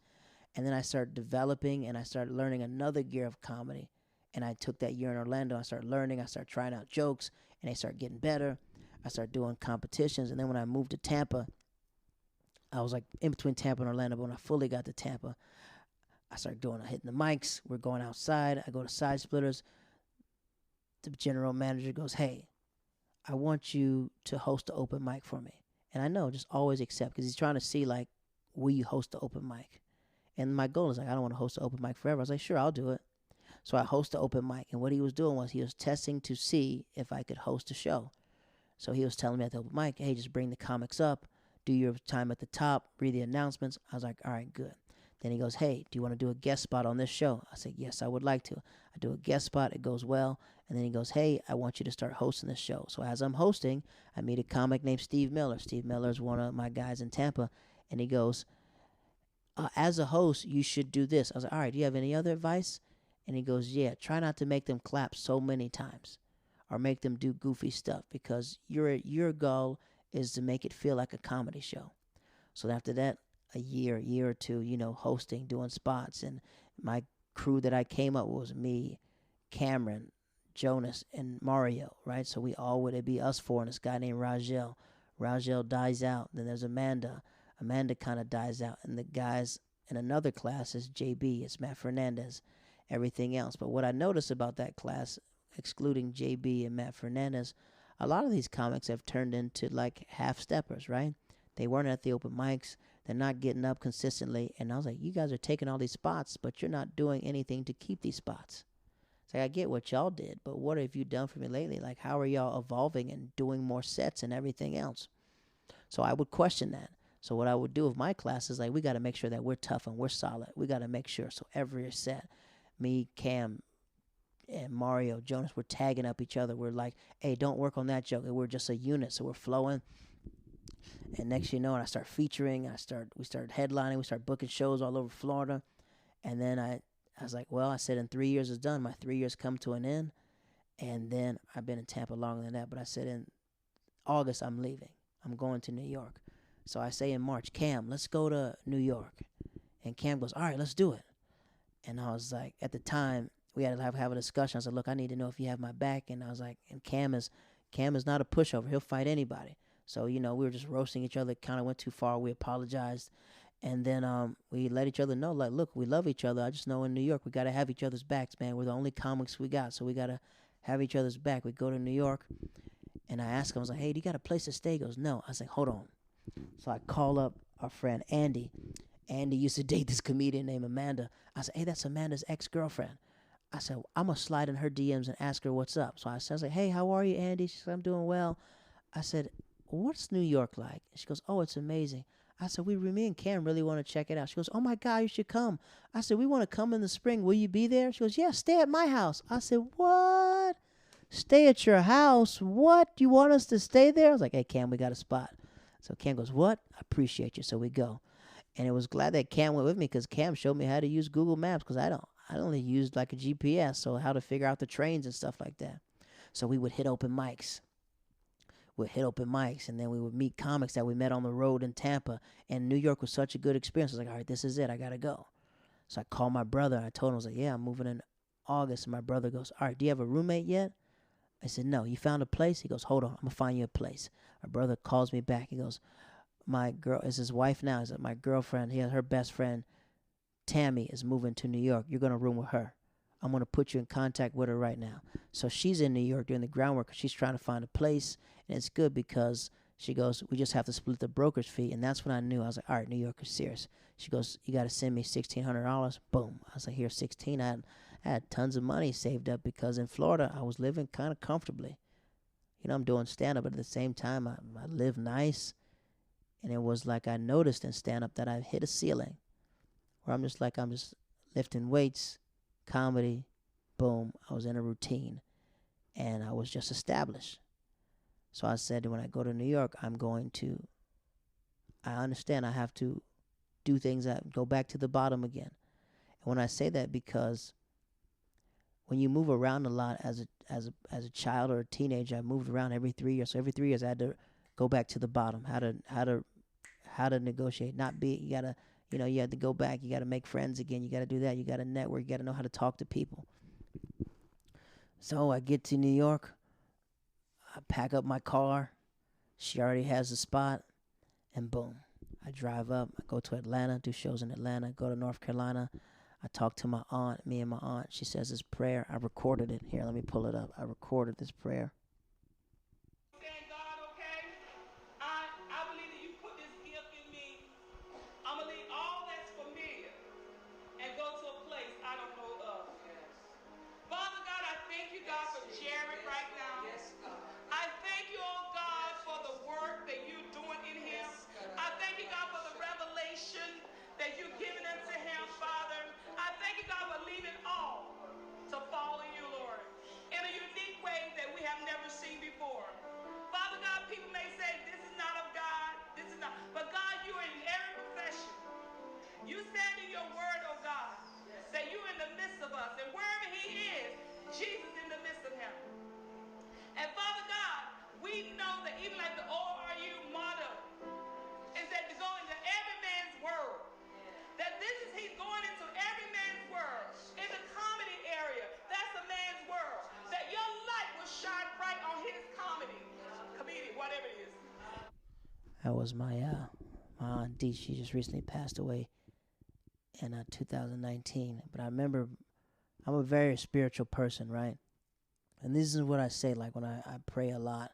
S1: And then I started developing, and I started learning another gear of comedy. And I took that year in Orlando. I started learning. I started trying out jokes, and they started getting better. I started doing competitions. And then when I moved to Tampa, I was like in between Tampa and Orlando. But when I fully got to Tampa, I started hitting the mics. We're going outside. I go to Side Splitters. The general manager goes, hey, I want you to host the open mic for me. And I know, just always accept because he's trying to see, like, will you host the open mic? And my goal is, like, I don't want to host the open mic forever. I was like, sure, I'll do it. So I host the open mic. And what he was doing was he was testing to see if I could host a show. So he was telling me at the open mic, hey, just bring the comics up, do your time at the top, read the announcements. I was like, all right, good. Then he goes, hey, do you want to do a guest spot on this show? I said, yes, I would like to. I do a guest spot. It goes well. And then he goes, hey, I want you to start hosting this show. So as I'm hosting, I meet a comic named Steve Miller. Steve Miller is one of my guys in Tampa. And he goes, as a host, you should do this. I was like, all right, do you have any other advice? And he goes, yeah, try not to make them clap so many times or make them do goofy stuff because your goal is to make it feel like a comedy show. So after that, a year or two, hosting, doing spots, and my crew that I came up with was me, Cameron, Jonas, and Mario, right? So we all would, it'd be us four and this guy named Rajel. Rajel dies out. Then there's Amanda. Amanda kind of dies out. And the guys in another class is JB, it's Matt Fernandez, everything else. But what I noticed about that class, excluding JB and Matt Fernandez, a lot of these comics have turned into like half-steppers, right? They weren't at the open mics. They're not getting up consistently. And I was like, you guys are taking all these spots, but you're not doing anything to keep these spots. It's like, I get what y'all did, but what have you done for me lately? Like, how are y'all evolving and doing more sets and everything else? So I would question that. So what I would do with my class is like, we got to make sure that we're tough and we're solid. We got to make sure. So every set, me, Cam, and Mario, Jonas, we're tagging up each other. We're like, hey, don't work on that joke. We're just a unit, so we're flowing. And next you know, I start featuring. We start headlining. We start booking shows all over Florida. And then I was like, well, I said in 3 years is done. My 3 years come to an end. And then I've been in Tampa longer than that. But I said in August I'm leaving. I'm going to New York. So I say in March, Cam, let's go to New York. And Cam goes, all right, let's do it. And I was like, at the time, we had to have a discussion. I said, look, I need to know if you have my back. And I was like, and Cam is not a pushover. He'll fight anybody. So, we were just roasting each other. Kind of went too far. We apologized. And then we let each other know, like, look, we love each other. I just know in New York, we got to have each other's backs, man. We're the only comics we got. So we got to have each other's back. We go to New York. And I asked him, I was like, hey, do you got a place to stay? He goes, no. I was like, hold on. So I call up our friend Andy. Andy used to date this comedian named Amanda. I said, hey, that's Amanda's ex-girlfriend. I said, I'm going to slide in her DMs and ask her what's up. So I was like, hey, how are you, Andy? She said, I'm doing well. I said, what's New York like? She goes, oh, it's amazing. I said, me and Cam really want to check it out. She goes, oh, my God, you should come. I said, we want to come in the spring. Will you be there? She goes, yeah, stay at my house. I said, what? Stay at your house? What? You want us to stay there? I was like, hey, Cam, we got a spot. So Cam goes, what? I appreciate you. So we go. And it was glad that Cam went with me because Cam showed me how to use Google Maps because I only used like a GPS, so how to figure out the trains and stuff like that. So we would hit open mics. And then we would meet comics that we met on the road in Tampa. And New York was such a good experience. I was like, all right, this is it. I got to go. So I called my brother. And I told him, I was like, yeah, I'm moving in August. And my brother goes, all right, do you have a roommate yet? I said, no. You found a place? He goes, hold on. I'm going to find you a place. My brother calls me back. He goes, my girl is his wife now. He said, my girlfriend, her best friend, Tammy, is moving to New York. You're going to room with her. I'm going to put you in contact with her right now. So she's in New York doing the groundwork. She's trying to find a place. And it's good because she goes, we just have to split the broker's fee. And that's when I knew. I was like, all right, New York is serious. She goes, you got to send me $1,600. Boom. I was like, here, 16. I had tons of money saved up because in Florida, I was living kind of comfortably. I'm doing stand-up, but at the same time, I live nice. And it was like I noticed in stand-up that I hit a ceiling where I'm just lifting weights, comedy, boom. I was in a routine, and I was just established. So I said, when I go to New York, I understand I have to do things that go back to the bottom again. And when I say that, because when you move around a lot as a child or a teenager, I moved around every 3 years. So every 3 years, I had to go back to the bottom. How to negotiate, you had to go back. You got to make friends again. You got to do that. You got to network. You got to know how to talk to people. So I get to New York. I pack up my car. She already has a spot. And boom, I drive up. I go to Atlanta, do shows in Atlanta, go to North Carolina. I talk to my aunt, me and my aunt. She says this prayer. I recorded it. Here, let me pull it up. I recorded this prayer.
S5: You said in your word, oh God, that you in the midst of us. And wherever he is, Jesus in the midst of him. And Father God, we know that even like the ORU motto is that to go into every man's world. That this is he's going into every man's world. In the comedy area, that's a man's world. That your light will shine bright on his comedian, whatever it is.
S1: That was my aunt Dee. She just recently passed away in 2019. But I remember, I'm a very spiritual person, right? And this is what I say, like when I pray a lot,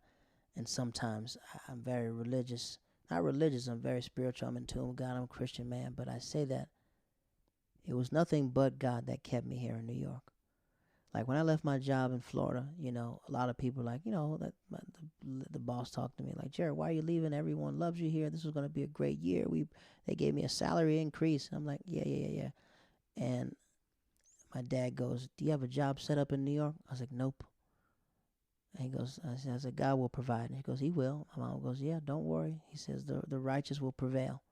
S1: and sometimes I'm very religious. Not religious, I'm very spiritual. I'm in tune with God. I'm a Christian man. But I say that it was nothing but God that kept me here in New York. Like when I left my job in Florida, you know, a lot of people like, you know, that the boss talked to me like, Jared, why are you leaving? Everyone loves you here. This was going to be a great year. They gave me a salary increase. I'm like, yeah. And my dad goes, do you have a job set up in New York? I was like, nope. And he goes, I said, God will provide. And he goes, he will. My mom goes, yeah, don't worry. He says, the righteous will prevail.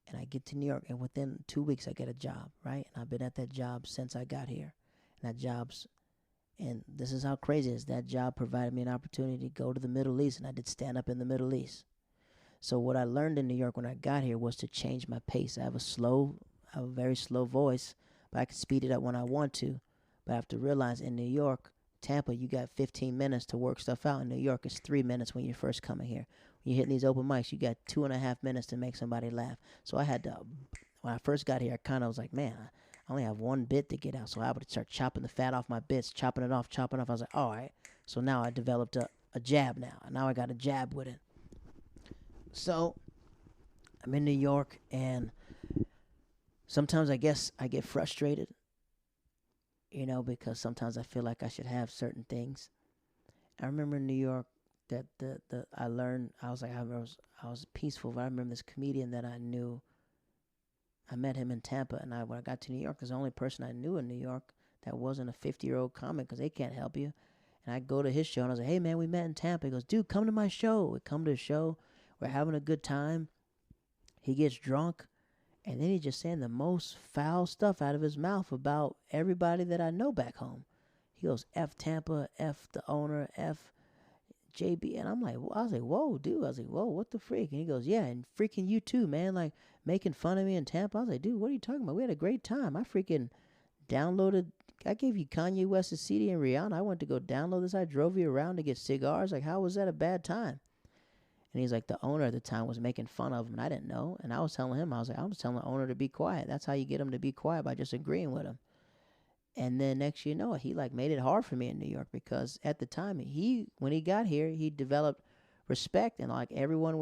S1: And I get to New York, and within 2 weeks, I get a job, right? And I've been at that job since I got here. And that job's, and this is how crazy it is. That job provided me an opportunity to go to the Middle East, and I did stand up in the Middle East. So what I learned in New York when I got here was to change my pace. I have a very slow voice, but I can speed it up when I want to. But I have to realize in New York, Tampa, you got 15 minutes to work stuff out. In New York, it's 3 minutes when you're first coming here. When you're hitting these open mics, you got 2.5 minutes to make somebody laugh. So I had to, when I first got here, I kind of was like, man, I only have one bit to get out. So I would start chopping the fat off my bits, chopping it off. I was like, all right. So now I developed a jab now. And now I got a jab with it. So I'm in New York, and sometimes I guess I get frustrated, you know, because sometimes I feel like I should have certain things. I remember in New York that I learned, I was peaceful, but I remember this comedian that I knew. I met him in Tampa, and when I got to New York, was the only person I knew in New York that wasn't a 50-year-old comic, because they can't help you. And I go to his show, and I was like, hey, man, we met in Tampa. He goes, dude, come to my show. We come to the show. We're having a good time. He gets drunk, and then he's just saying the most foul stuff out of his mouth about everybody that I know back home. He goes, F Tampa, F the owner, F JB. And I was like, whoa, dude. I was like, whoa, what the freak? And he goes, yeah, and freaking you too, man. Like, making fun of me in Tampa. I was like, dude, what are you talking about? We had a great time. I freaking I gave you Kanye West's CD and Rihanna. I went to go download this. I drove you around to get cigars. Like, how was that a bad time? And he's like, the owner at the time was making fun of him, and I didn't know. And I was telling him, I was telling the owner to be quiet. That's how you get him to be quiet, by just agreeing with him. And then next you know it, he like made it hard for me in New York, because at the time when he got here, he developed respect, and like everyone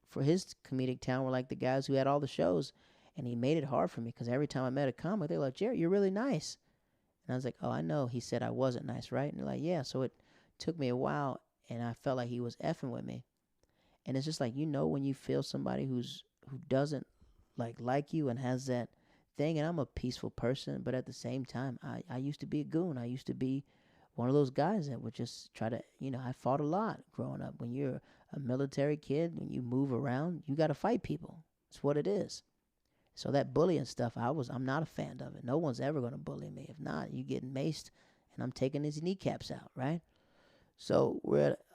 S1: for his comedic town were like the guys who had all the shows, and he made it hard for me, because every time I met a comic, they're like, Jared, you're really nice. And I was like, oh, I know. He said I wasn't nice, right? And they're like, yeah. So it took me a while, and I felt like he was effing with me. And it's just like, you know, when you feel somebody who doesn't like you and has that thing. And I'm a peaceful person, but at the same time, I used to be a goon. I used to be one of those guys that would just try to, you know, I fought a lot growing up. When you're a military kid, when you move around, you got to fight people. It's what it is. So that bullying stuff, I'm not a fan of it. No one's ever going to bully me. If not, you getting maced, and I'm taking his kneecaps out, right? So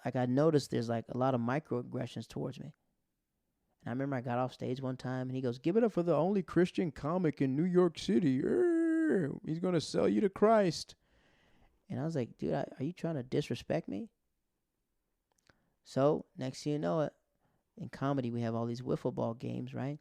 S1: I noticed there's like a lot of microaggressions towards me. And I remember I got off stage one time, and he goes, give it up for the only Christian comic in New York City. He's going to sell you to Christ. And I was like, dude, are you trying to disrespect me? So next thing you know it, in comedy, we have all these wiffle ball games, right?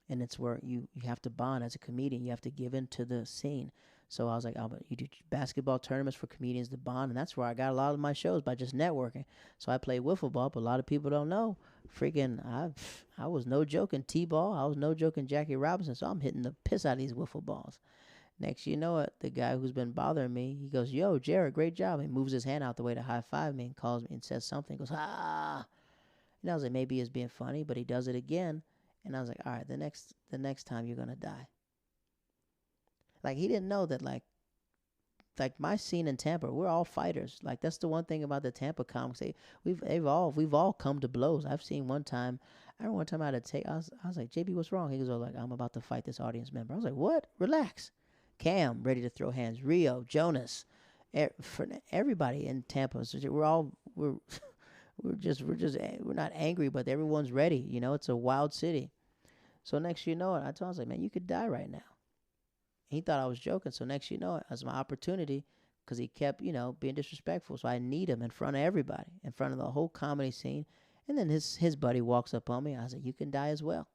S1: And it's where you have to bond as a comedian. You have to give into the scene. So I was like, you do basketball tournaments for comedians to bond, and that's where I got a lot of my shows, by just networking. So I play wiffle ball, but a lot of people don't know. Freaking, I was no joke in T-ball. I was no joke in Jackie Robinson, so I'm hitting the piss out of these wiffle balls. Next you know it, the guy who's been bothering me, he goes, yo, Jared, great job. He moves his hand out the way to high-five me and calls me and says something. He goes, ah. And I was like, maybe he's being funny, but he does it again. And I was like, all right, the next time you're going to die. Like, he didn't know that, like, like my scene in Tampa, we're all fighters. Like that's the one thing about the Tampa comics. We've all come to blows. I've seen one time. I remember one time I had to take. I was like, JB, what's wrong? He goes, oh, like I'm about to fight this audience member. I was like, what? Relax. Cam, ready to throw hands. Rio, Jonas, for everybody in Tampa. So we're we're not angry, but everyone's ready. You know, it's a wild city. So next you know it, I told him, I was like, man, you could die right now. He thought I was joking. So next you know it, that's my opportunity because he kept, being disrespectful. So I need him in front of everybody, in front of the whole comedy scene. And then his buddy walks up on me. I was like, you can die as well.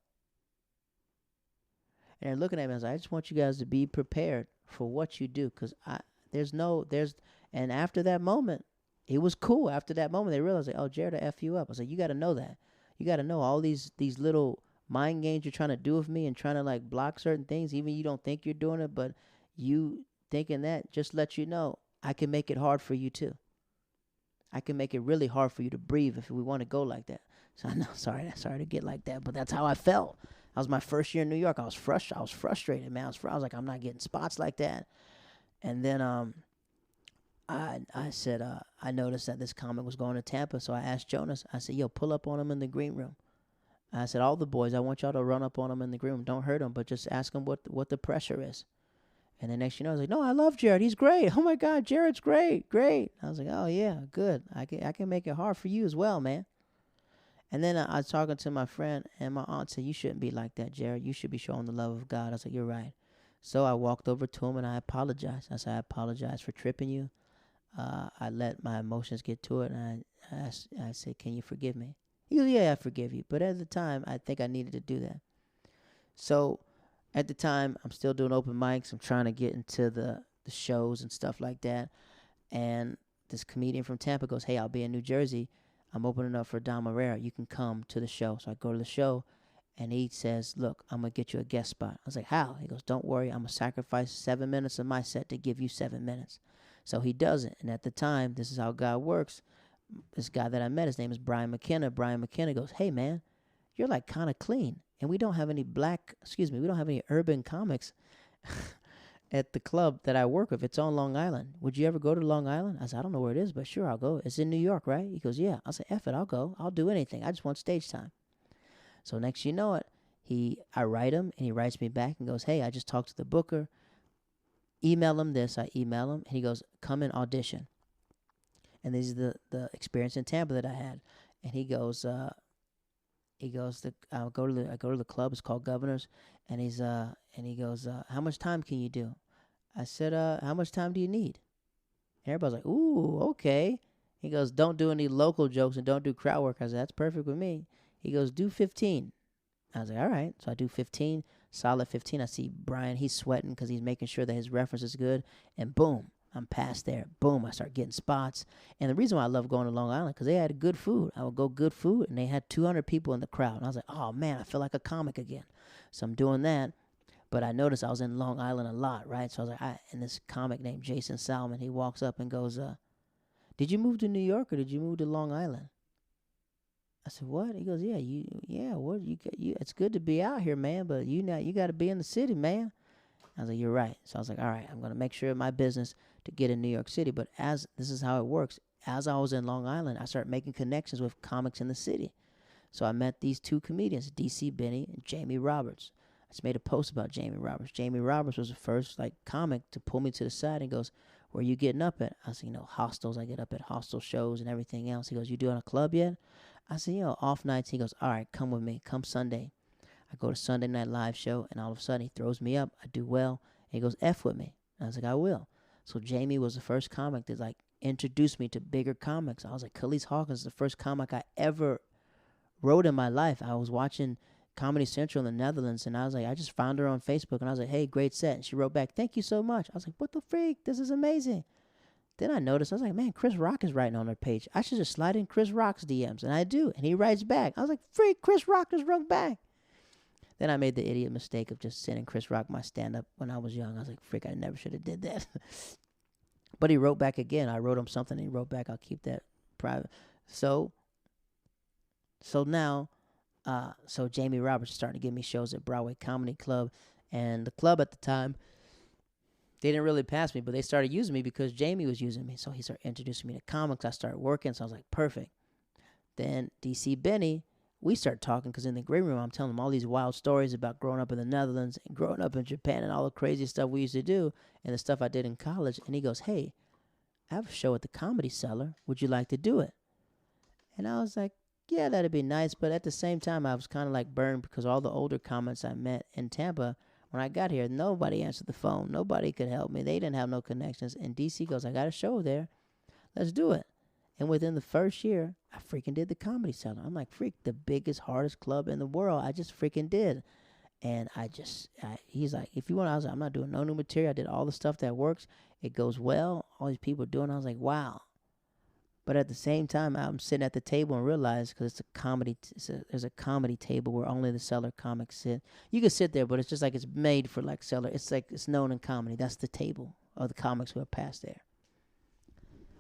S1: And they're looking at me. I was like, I just want you guys to be prepared for what you do because and after that moment, it was cool. After that moment, they realized, like, oh, Jared, I F you up. I was like, you got to know that. You got to know all these little mind games you're trying to do with me and trying to, like, block certain things. Even you don't think you're doing it, but you thinking that just lets you know I can make it hard for you, too. I can make it really hard for you to breathe if we want to go like that. So I know, sorry to get like that, but that's how I felt. That was my first year in New York. I was frustrated, man. I was like, I'm not getting spots like that. And then I said, I noticed that this comic was going to Tampa, so I asked Jonas. I said, yo, pull up on him in the green room. I said, all the boys, I want y'all to run up on him in the green room. Don't hurt him, but just ask him what the pressure is. And the next you know, I was like, no, I love Jared. He's great. Oh, my God, Jared's great. I was like, oh, yeah, good. I can make it hard for you as well, man. And then I was talking to my friend, and my aunt said, you shouldn't be like that, Jared. You should be showing the love of God. I was like, you're right. So I walked over to him, and I apologized. I said, I apologize for tripping you. I let my emotions get to it, and I said, can you forgive me? He goes, yeah, I forgive you. But at the time, I think I needed to do that. So at the time, I'm still doing open mics. I'm trying to get into the shows and stuff like that. And this comedian from Tampa goes, hey, I'll be in New Jersey. I'm opening up for Don Herrera. You can come to the show. So I go to the show, and he says, look, I'm going to get you a guest spot. I was like, how? He goes, don't worry. I'm going to sacrifice 7 minutes of my set to give you 7 minutes. So he does it. And at the time, this is how God works. This guy that I met, his name is Brian McKenna. Brian McKenna goes, hey, man, you're like kind of clean. And we don't have any we don't have any urban comics at the club that I work with. It's on Long Island. Would you ever go to Long Island? I said, I don't know where it is, but sure, I'll go. It's in New York, right? He goes, yeah. I said, F it, I'll go. I'll do anything. I just want stage time. So next you know it, I write him, and he writes me back and goes, hey, I just talked to the booker. Email him this. I email him, and he goes, come and audition. And this is the experience in Tampa that I had. And he goes, I go to the club. It's called Governors, and he goes, how much time can you do? I said, how much time do you need? And everybody's like, ooh, okay. He goes, don't do any local jokes and don't do crowd work. I said, that's perfect with me. He goes, do 15. I was like, all right. So I do 15, solid 15. I see Brian, he's sweating because he's making sure that his reference is good. And boom, I'm past there. Boom, I start getting spots. And the reason why I love going to Long Island, because they had good food. I would go good food, and they had 200 people in the crowd. And I was like, oh, man, I feel like a comic again. So I'm doing that. But I noticed I was in Long Island a lot, right? So I was like, and this comic named Jason Salmon, he walks up and goes, did you move to New York or did you move to Long Island? I said, what? He goes, yeah, it's good to be out here, man, but you got to be in the city, man. I was like, you're right. So I was like, all right, I'm going to make sure my business to get in New York City. But this is how it works. As I was in Long Island, I started making connections with comics in the city. So I met these two comedians, DC Benny and Jamie Roberts. I just made a post about Jamie Roberts. Jamie Roberts was the first comic to pull me to the side and goes, where are you getting up at? I said, hostels. I get up at hostel shows and everything else. He goes, you doing a club yet? I said, off nights. He goes, all right, come with me. Come Sunday. I go to Sunday night live show, and all of a sudden he throws me up. I do well, and he goes, F with me. And I was like, I will. So Jamie was the first comic that introduced me to bigger comics. I was like, Khalees Hawkins is the first comic I ever wrote in my life. I was watching Comedy Central in the Netherlands, and I was like, I just found her on Facebook, and I was like, hey, great set. And she wrote back, thank you so much. I was like, what the freak? This is amazing. Then I noticed, I was like, man, Chris Rock is writing on her page. I should just slide in Chris Rock's DMs. And I do. And he writes back. I was like, freak, Chris Rock just wrote back. Then I made the idiot mistake of just sending Chris Rock my stand-up when I was young. I was like, freak, I never should have did that. But he wrote back again. I wrote him something, and he wrote back, I'll keep that private. So now, so Jamie Roberts is starting to give me shows at Broadway Comedy Club. And the club at the time, they didn't really pass me, but they started using me because Jamie was using me. So he started introducing me to comics. I started working, so I was like, perfect. Then DC Benny, we started talking because in the green room, I'm telling him all these wild stories about growing up in the Netherlands and growing up in Japan and all the crazy stuff we used to do and the stuff I did in college. And he goes, hey, I have a show at the Comedy Cellar. Would you like to do it? And I was like, yeah, that'd be nice. But at the same time, I was kind of like burned because all the older comics I met in Tampa, when I got here, nobody answered the phone. Nobody could help me. They didn't have no connections. And DC goes, I got a show there. Let's do it. And within the first year, I freaking did the Comedy Cellar. I'm like, freak, the biggest, hardest club in the world. I just freaking did. And he's like, if you want, I was like, I'm not doing no new material. I did all the stuff that works. It goes well. All these people doing it. I was like, wow. But at the same time, I'm sitting at the table and realize, because it's a comedy, there's a comedy table where only the Cellar comics sit. You can sit there, but it's just like it's made for like Cellar. It's like it's known in comedy. That's the table of the comics who have passed there.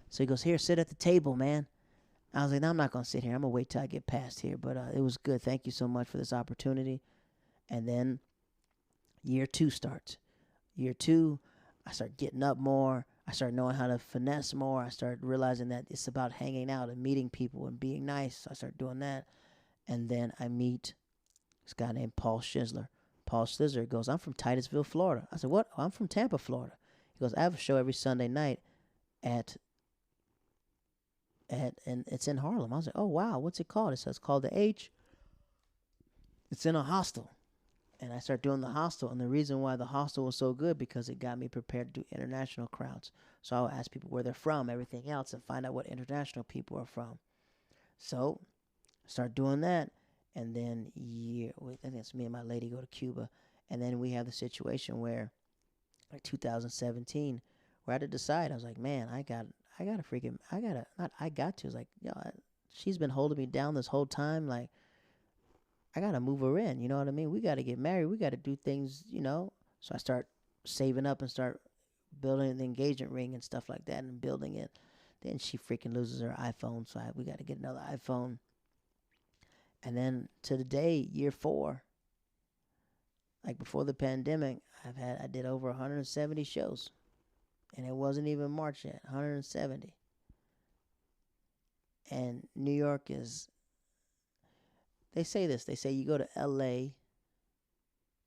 S1: So he goes, here, sit at the table, man. I was like, no, I'm not going to sit here. I'm going to wait till I get past here. But it was good. Thank you so much for this opportunity. And then year 2 starts. Year 2, I start getting up more. I start knowing how to finesse more. I start realizing that it's about hanging out and meeting people and being nice. So I start doing that. And then I meet this guy named Paul Schizler. Paul Schizler goes, I'm from Titusville, Florida. I said, what? Oh, I'm from Tampa, Florida. He goes, I have a show every Sunday night and it's in Harlem. I was like, oh, wow, what's it called? It says, it's called The H. It's in a hostel. And I started doing the hostel. And the reason why the hostel was so good, because it got me prepared to do international crowds. So I would ask people where they're from, everything else, and find out what international people are from. So I started doing that. And then I think it's me and my lady go to Cuba. And then we have the situation where, like 2017, where I had to decide. I was like, man, it's like, she's been holding me down this whole time. Like, I got to move her in. You know what I mean? We got to get married. We got to do things, So I start saving up and start building the engagement ring and stuff like that and building it. Then she freaking loses her iPhone. So we got to get another iPhone. And then to the day, year 4, like before the pandemic, I did over 170 shows. And it wasn't even March yet, 170. And New York is, they say you go to LA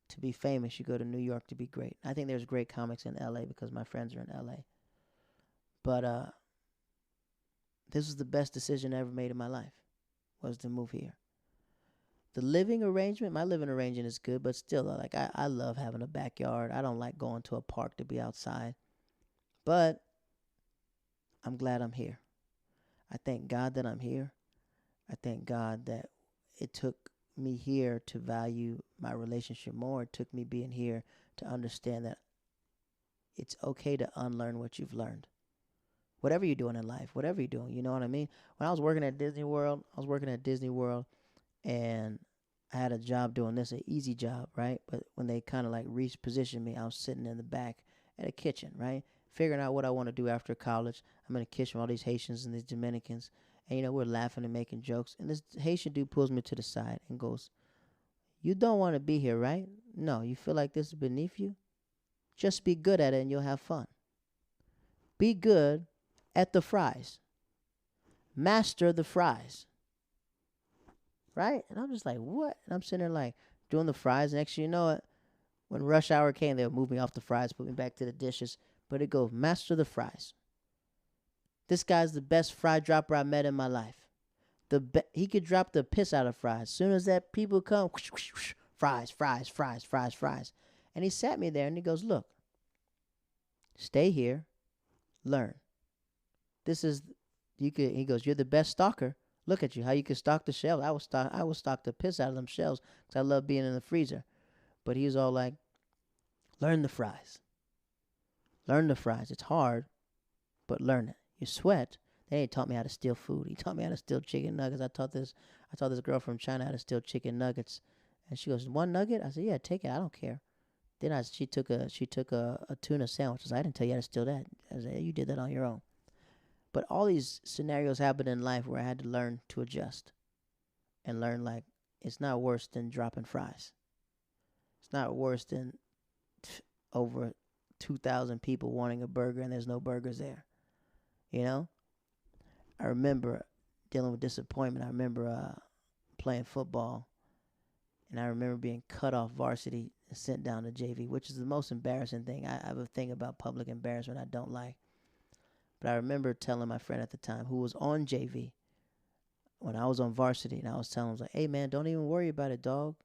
S1: to be famous, you go to New York to be great. I think there's great comics in LA because my friends are in LA. But this was the best decision I ever made in my life, was to move here. The living arrangement, my living arrangement is good, but still, like I love having a backyard. I don't like going to a park to be outside. But I'm glad I'm here. I thank God that I'm here. I thank God that it took me here to value my relationship more. It took me being here to understand that it's okay to unlearn what you've learned. Whatever you're doing in life, whatever you're doing, you know what I mean? When I was working at Disney World, and I had a job doing this, an easy job, right? But when they kind of like repositioned me, I was sitting in the back at a kitchen, right? Figuring out what I want to do after college. I'm in a kitchen with all these Haitians and these Dominicans. And, we're laughing and making jokes. And this Haitian dude pulls me to the side and goes, you don't want to be here, right? No, you feel like this is beneath you? Just be good at it and you'll have fun. Be good at the fries. Master the fries. Right? And I'm just like, what? And I'm sitting there like doing the fries. And actually, you know what? When rush hour came, they would move me off the fries, put me back to the dishes. But it goes, master the fries. This guy's the best fry dropper I met in my life. He could drop the piss out of fries. As soon as that people come, whoosh, whoosh, whoosh, fries, fries, fries, fries, fries. And he sat me there and he goes, look, stay here, learn. He goes, you're the best stalker. Look at you, how you can stalk the shelves. I will stalk the piss out of them shelves because I love being in the freezer. But he was all like, learn the fries. Learn the fries. It's hard, but learn it. You sweat. They ain't taught me how to steal food. He taught me how to steal chicken nuggets. I taught this girl from China how to steal chicken nuggets. And she goes, 1 nugget? I said, yeah, take it. I don't care. Then she took a tuna sandwich. I said, I didn't tell you how to steal that. I said, you did that on your own. But all these scenarios happened in life where I had to learn to adjust. And learn, like, it's not worse than dropping fries. It's not worse than over 2,000 people wanting a burger and there's no burgers there. You know? I remember dealing with disappointment. I remember playing football, and I remember being cut off varsity and sent down to JV, which is the most embarrassing thing. I have a thing about public embarrassment I don't like. But I remember telling my friend at the time, who was on JV, when I was on varsity, and I was telling him, like, hey, man, don't even worry about it, dog.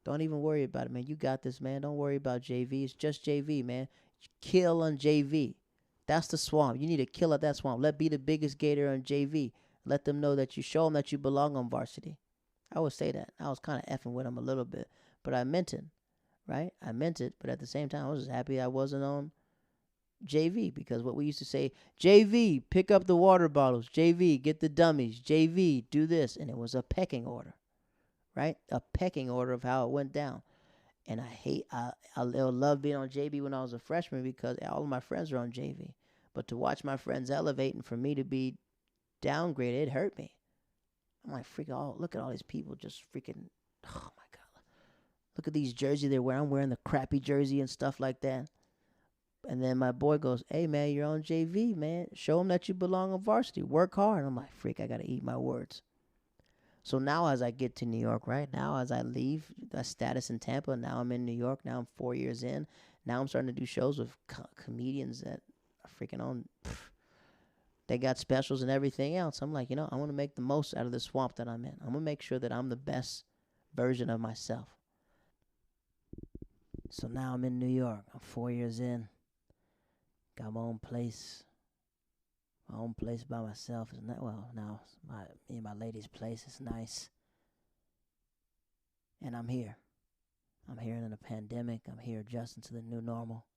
S1: Don't even worry about it, man. You got this, man. Don't worry about JV. It's just JV, man. Kill on JV. That's the swamp. You need to kill at that swamp. Let be the biggest gator on JV. Let them know that you show them that you belong on varsity. I would say that. I was kind of effing with him a little bit, but I meant it, right? I meant it, but at the same time, I was just happy I wasn't on JV, because what we used to say, JV, pick up the water bottles. JV, get the dummies. JV, do this. And it was a pecking order, right? A pecking order of how it went down. And I love being on JV when I was a freshman because all of my friends were on JV. But to watch my friends elevate and for me to be downgraded, it hurt me. I'm like, look at all these people just freaking, oh my God. Look at these jerseys they're wearing. I'm wearing the crappy jersey and stuff like that. And then my boy goes, hey, man, you're on JV, man. Show them that you belong on varsity. Work hard. And I'm like, I got to eat my words. So now as I get to New York, right, now as I leave that status in Tampa, now I'm in New York. Now I'm 4 years in. Now I'm starting to do shows with comedians that are freaking on. They got specials and everything else. I'm like, I want to make the most out of the swamp that I'm in. I'm going to make sure that I'm the best version of myself. So now I'm in New York. I'm 4 years in. Got my own place. My own place by myself. It's not, well, now me and my lady's place is nice. And I'm here. I'm here in a pandemic. I'm here adjusting to the new normal.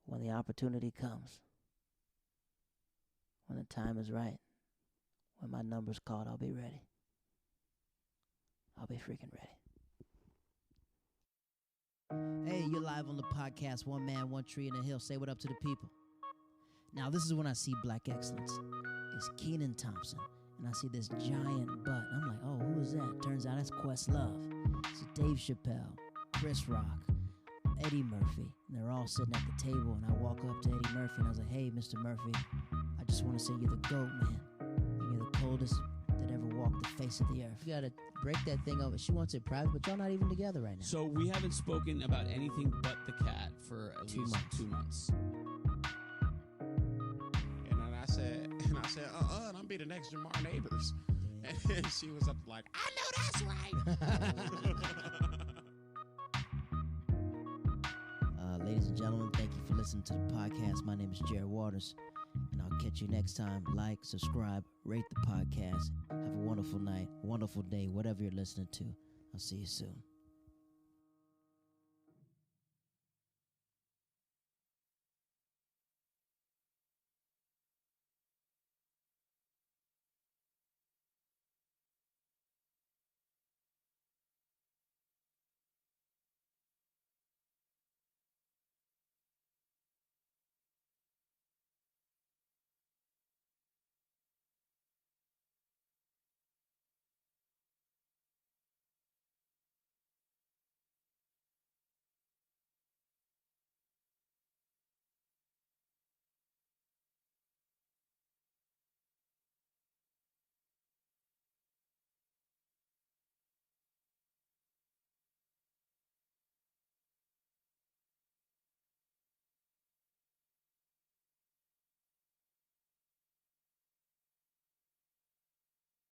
S1: When the opportunity comes, when the time is right, when my number's called, I'll be ready. I'll be freaking ready. Hey, you're live on the podcast, One Man, One Tree in the Hill. Say what up to the people. Now, this is when I see black excellence. It's Kenan Thompson, and I see this giant butt. I'm like, oh, who is that? Turns out it's Questlove. It's Dave Chappelle, Chris Rock, Eddie Murphy. And they're all sitting at the table, and I walk up to Eddie Murphy, and I was like, hey, Mr. Murphy, I just want to say you're the GOAT, man. And you're the coldest that ever walked the face of the earth. You got to break that thing over. She wants it private, but y'all not even together right now.
S6: So we haven't spoken about anything but the cat for at least 2 months.
S7: And I said, don't be the next Jamar Neighbors. And she was up like, I know that's right.
S1: Ladies and gentlemen, thank you for listening to the podcast. My name is Jared Waters, and I'll catch you next time. Like, subscribe, rate the podcast. Have a wonderful night, wonderful day, whatever you're listening to. I'll see you soon.